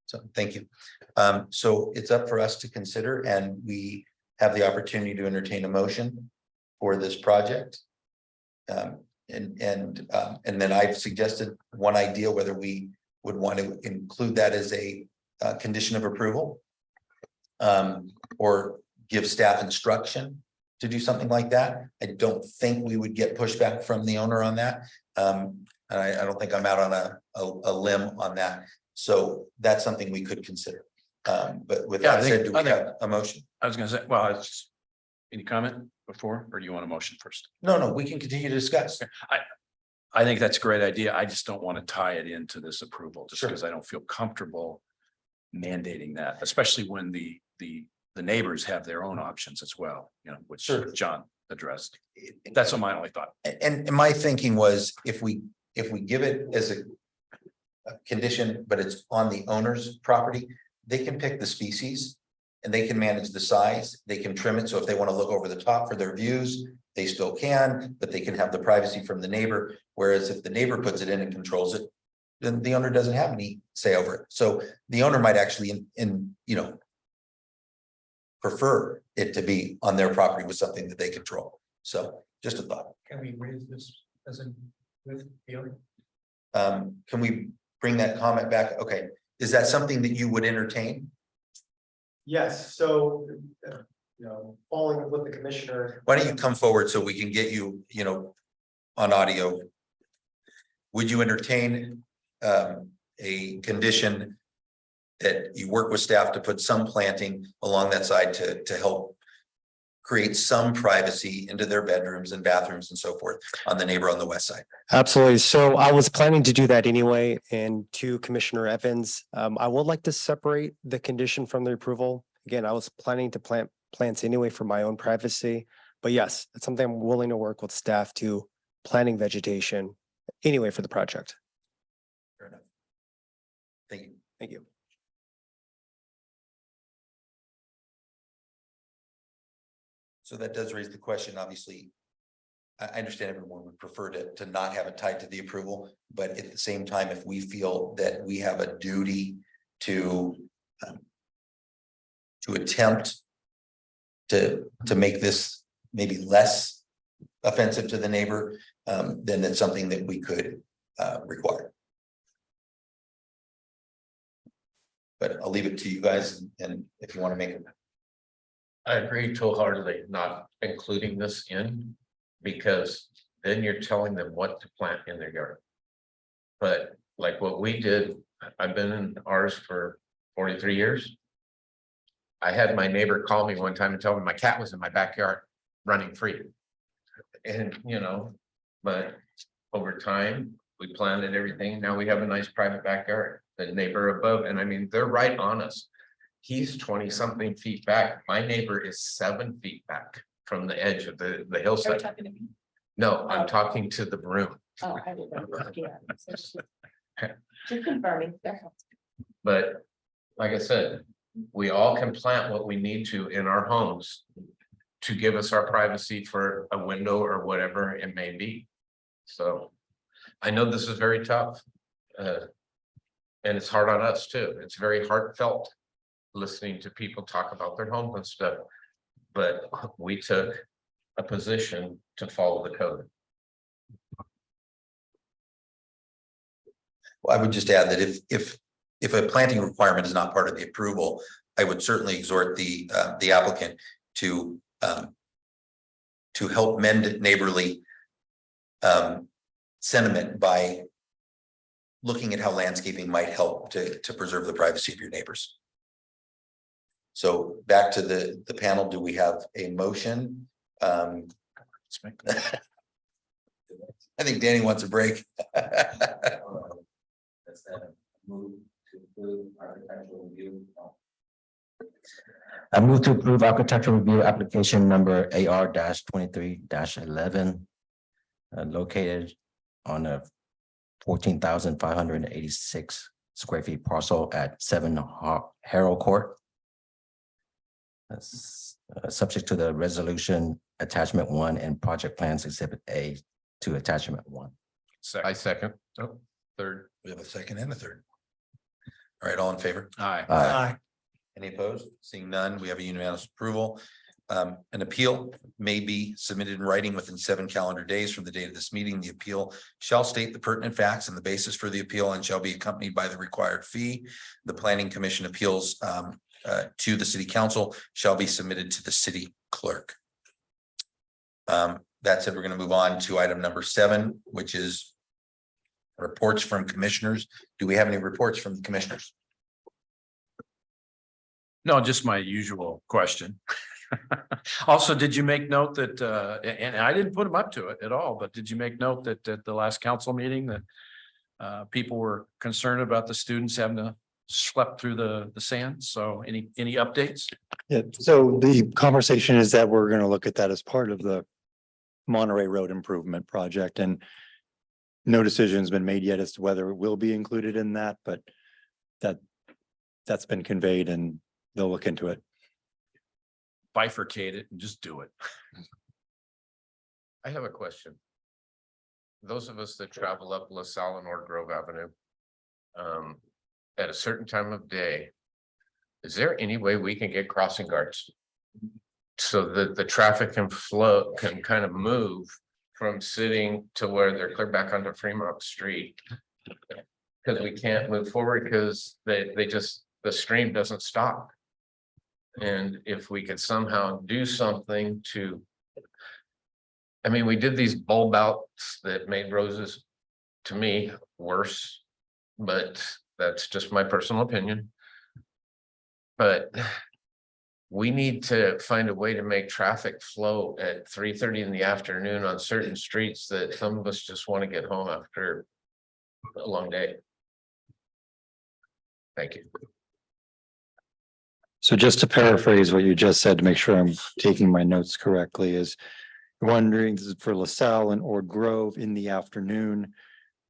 So thank you. So it's up for us to consider, and we have the opportunity to entertain a motion for this project. And then I've suggested one idea, whether we would want to include that as a condition of approval, or give staff instruction to do something like that. I don't think we would get pushback from the owner on that. I don't think I'm out on a limb on that. So that's something we could consider. But with that said, do we have a motion? I was gonna say, well, any comment before, or do you want a motion first? No, we can continue to discuss. I think that's a great idea. I just don't want to tie it into this approval, just Sure. because I don't feel comfortable mandating that, especially when the neighbors have their own options as well, you know, which Sure. John addressed. That's my only thought. And my thinking was, if we give it as a condition, but it's on the owner's property, they can pick the species and they can manage the size, they can trim it. So if they want to look over the top for their views, they still can, but they can have the privacy from the neighbor. Whereas if the neighbor puts it in and controls it, then the owner doesn't have any say over it. So the owner might actually prefer it to be on their property with something that they control. So just a thought. Can we raise this as a with the other? Can we bring that comment back? Okay, is that something that you would entertain? Yes, so, following with the commissioner. Why don't you come forward so we can get you, on audio? Would you entertain a condition that you work with staff to put some planting along that side to help create some privacy into their bedrooms and bathrooms and so forth on the neighbor on the west side? Absolutely. So I was planning to do that anyway. And to Commissioner Evans, I would like to separate the condition from the approval. Again, I was planning to plant plants anyway for my own privacy. But yes, it's something I'm willing to work with staff to planting vegetation anyway for the project. Thank you. Thank you. So that does raise the question, obviously. I understand everyone would prefer to not have it tied to the approval, but at the same time, if we feel that we have a duty to attempt to make this maybe less offensive to the neighbor, then it's something that we could require. But I'll leave it to you guys, and if you want to make it. I agree wholeheartedly not including this in, because then you're telling them what to plant in their yard. But like what we did, I've been in ours for 43 years. I had my neighbor call me one time and tell me my cat was in my backyard running free. And, you know, but over time, we planted everything. Now we have a nice private backyard. The neighbor above, and I mean, they're right on us. He's 20 something feet back. My neighbor is 7 feet back from the edge of the hillside. No, I'm talking to the broom. Oh, I remember, yeah. Just confirming. But like I said, we all can plant what we need to in our homes to give us our privacy for a window or whatever it may be. So I know this is very tough. And it's hard on us too. It's very heartfelt listening to people talk about their homes and stuff. But we took a position to follow the code. Well, I would just add that if a planting requirement is not part of the approval, I would certainly exhort the applicant to help mend neighborly sentiment by looking at how landscaping might help to preserve the privacy of your neighbors. So back to the panel, do we have a motion? I think Danny wants a break. I move to approve architectural review application number AR 23-11. Located on a 14,586 square feet parcel at 7 Harold Court. That's subject to the resolution attachment 1 and project plans exhibit A to attachment 1. I second. Oh, third. We have a second and a third. All right, all in favor? Aye. Aye. Any opposed? Seeing none, we have a unanimous approval. An appeal may be submitted in writing within 7 calendar days from the date of this meeting. The appeal shall state the pertinent facts and the basis for the appeal and shall be accompanied by the required fee. The planning commission appeals to the city council shall be submitted to the city clerk. That said, we're going to move on to item number 7, which is reports from commissioners. Do we have any reports from the commissioners? No, just my usual question. Also, did you make note that, and I didn't put them up to it at all, but did you make note that at the last council meeting that people were concerned about the students having to schlep through the sand? So any updates? Yeah, so the conversation is that we're gonna look at that as part of the Monterey Road Improvement Project, and no decision's been made yet as to whether it will be included in that, but that's been conveyed and they'll look into it. Bifurcate it and just do it. I have a question. Those of us that travel up LaSalle and Ord Grove Avenue, at a certain time of day, is there any way we can get crossing guards? So that the traffic can flow, can kind of move from sitting to where they're clear back onto Fremont Street? Because we can't move forward because they just, the stream doesn't stop. And if we could somehow do something to, I mean, we did these bulb outs that made roses, to me, worse, but that's just my personal opinion. But we need to find a way to make traffic flow at 3:30 in the afternoon on certain streets that some of us just want to get home after a long day. Thank you. So just to paraphrase what you just said, to make sure I'm taking my notes correctly, is wondering, this is for LaSalle and Ord Grove in the afternoon.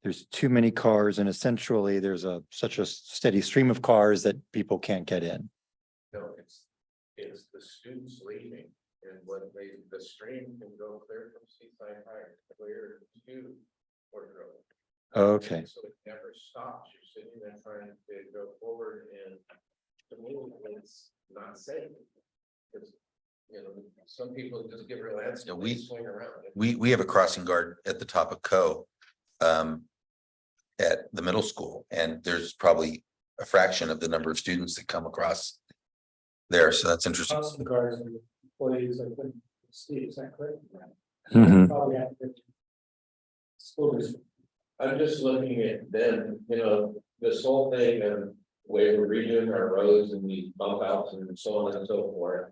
there's too many cars and essentially there's such a steady stream of cars that people can't get in. No, it's the students leaving and the stream can go clear from Seaside High, clear to Fort Road. Okay. So it never stops. You're sitting there trying to go forward and to me, it's not safe. Because, some people just give real answers. Yeah, they swing around. We have a crossing guard at the top of Co. At the middle school, and there's probably a fraction of the number of students that come across there, so that's interesting. The guards and employees, I think, Steve, is that correct? Mhm. Probably have to. School district. I'm just looking at them, this whole thing and where we're redoing our roads and the bump outs and so on and so forth.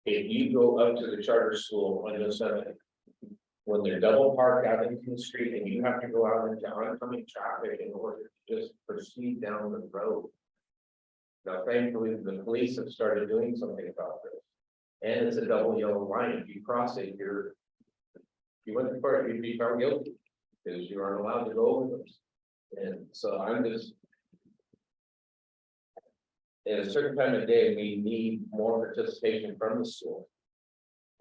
If you go up to the charter school on the 7th, when they're double parked out into the street and you have to go out into oncoming traffic in order to just proceed down the road. Now, thankfully, the police have started doing something about this. And it's a double yellow line. If you cross it, you went to court, you'd be found guilty. Because you aren't allowed to go over them. And so I'm just. At a certain time of day, we need more participation from the school.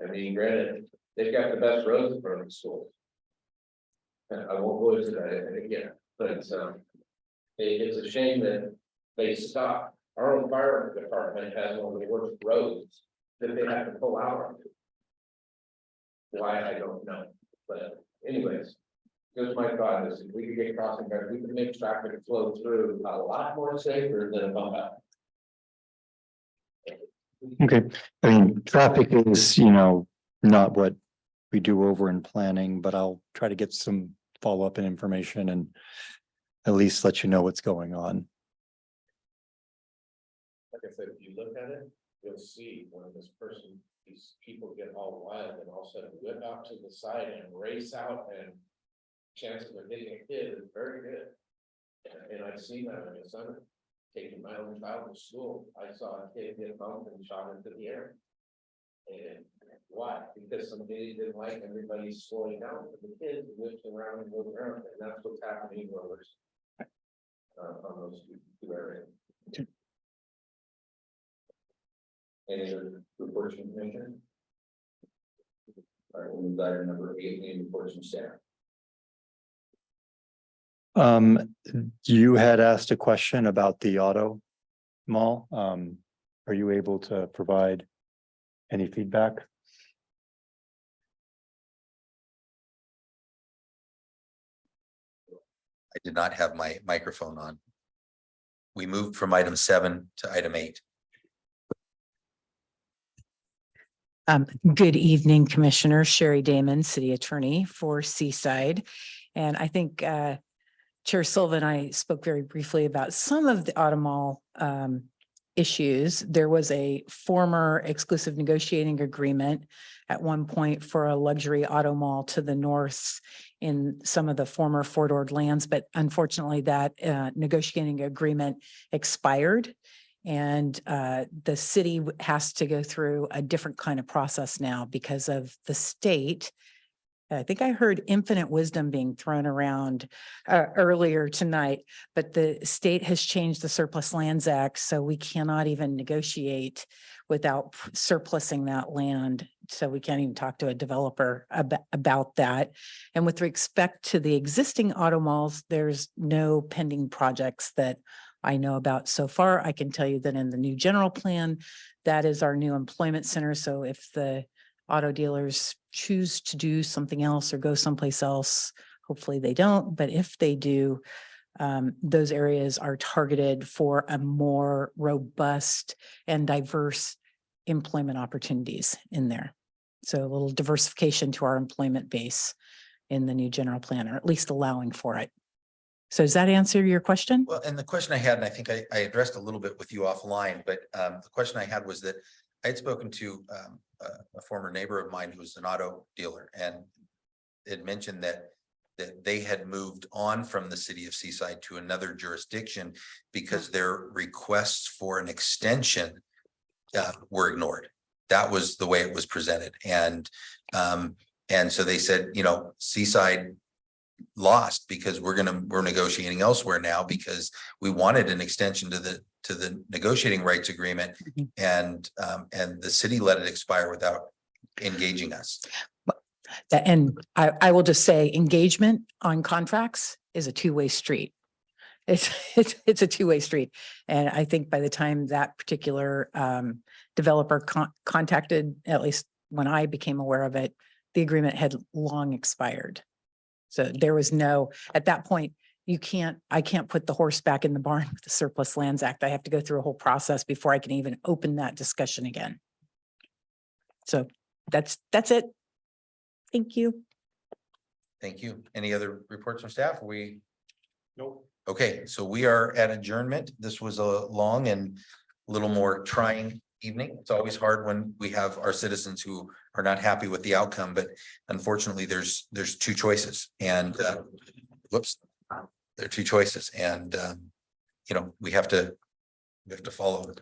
I mean, granted, they've got the best roads in front of the school. And I won't go into that again, but it's a shame that they stop. Our own fire department has one of the worst roads that they have to pull out on. Why, I don't know, but anyways. Here's my thought is if we could get crossing guards, we could make traffic flow through a lot more safer than a bump out. Okay, I mean, traffic is, not what we do over in planning, but I'll try to get some follow-up and information and at least let you know what's going on. Like I said, if you look at it, you'll see when these people get all wild and all of a sudden whip out to the side and race out and chances of hitting a kid is very good. And I've seen that in the summer, taking my own child to school, I saw a kid get bumped and shot into the air. And why? Because somebody didn't like everybody slowing down for the kids, whipped around and moved around, and that's what's happening in Rovers. On those two areas. Any other reports from the commission? All right, we'll move to item number 8, any reports from staff. You had asked a question about the auto mall. Are you able to provide any feedback? I did not have my microphone on. We moved from item 7 to item 8. Good evening, Commissioner Sherry Damon, City Attorney for Seaside. And I think Chair Silva and I spoke very briefly about some of the auto mall issues. There was a former exclusive negotiating agreement at one point for a luxury auto mall to the north in some of the former Fort Ord lands, but unfortunately that negotiating agreement expired. And the city has to go through a different kind of process now because of the state. I think I heard infinite wisdom being thrown around earlier tonight, but the state has changed the Surplus Lands Act, so we cannot even negotiate without surplusing that land. So we can't even talk to a developer about that. And with respect to the existing auto malls, there's no pending projects that I know about so far. I can tell you that in the new general plan, that is our new employment center. So if the auto dealers choose to do something else or go someplace else, hopefully they don't, but if they do, those areas are targeted for a more robust and diverse employment opportunities in there. So a little diversification to our employment base in the new general plan, or at least allowing for it. So does that answer your question? Well, and the question I had, and I think I addressed a little bit with you offline, but the question I had was that I had spoken to a former neighbor of mine who was an auto dealer, and it mentioned that they had moved on from the city of Seaside to another jurisdiction because their requests for an extension were ignored. That was the way it was presented, and so they said, Seaside lost because we're negotiating elsewhere now because we wanted an extension to the negotiating rights agreement. And the city let it expire without engaging us. And I will just say engagement on contracts is a two-way street. It's a two-way street. And I think by the time that particular developer contacted, at least when I became aware of it, the agreement had long expired. So there was no, at that point, I can't put the horse back in the barn with the Surplus Lands Act. I have to go through a whole process before I can even open that discussion again. So that's it. Thank you. Thank you. Any other reports from staff? Nope. Okay, so we are at adjournment. This was a long and a little more trying evening. It's always hard when we have our citizens who are not happy with the outcome, but unfortunately, there's two choices and whoops, there are two choices and we have to follow.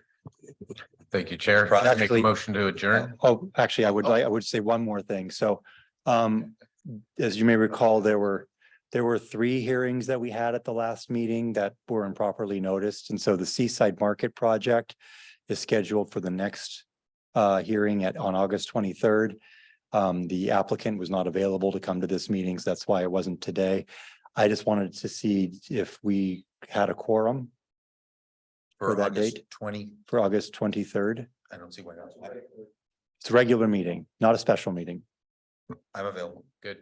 Thank you, Chair. I make a Actually- motion to adjourn. Oh, actually, I would say one more thing. So, as you may recall, there were 3 hearings that we had at the last meeting that were improperly noticed. And so the Seaside Market project is scheduled for the next hearing on August 23rd. The applicant was not available to come to this meeting, so that's why it wasn't today. I just wanted to see if we had a quorum for that date. For August 23rd. I don't see why not. It's a regular meeting, not a special meeting. I'm available. Good.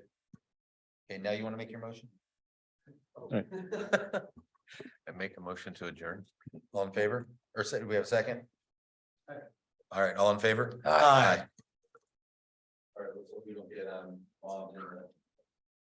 Okay, now you want to make your motion? Right. I make a motion to adjourn. All in favor? Or do we have a second? All right, all in favor? Aye. All right, let's hope we don't get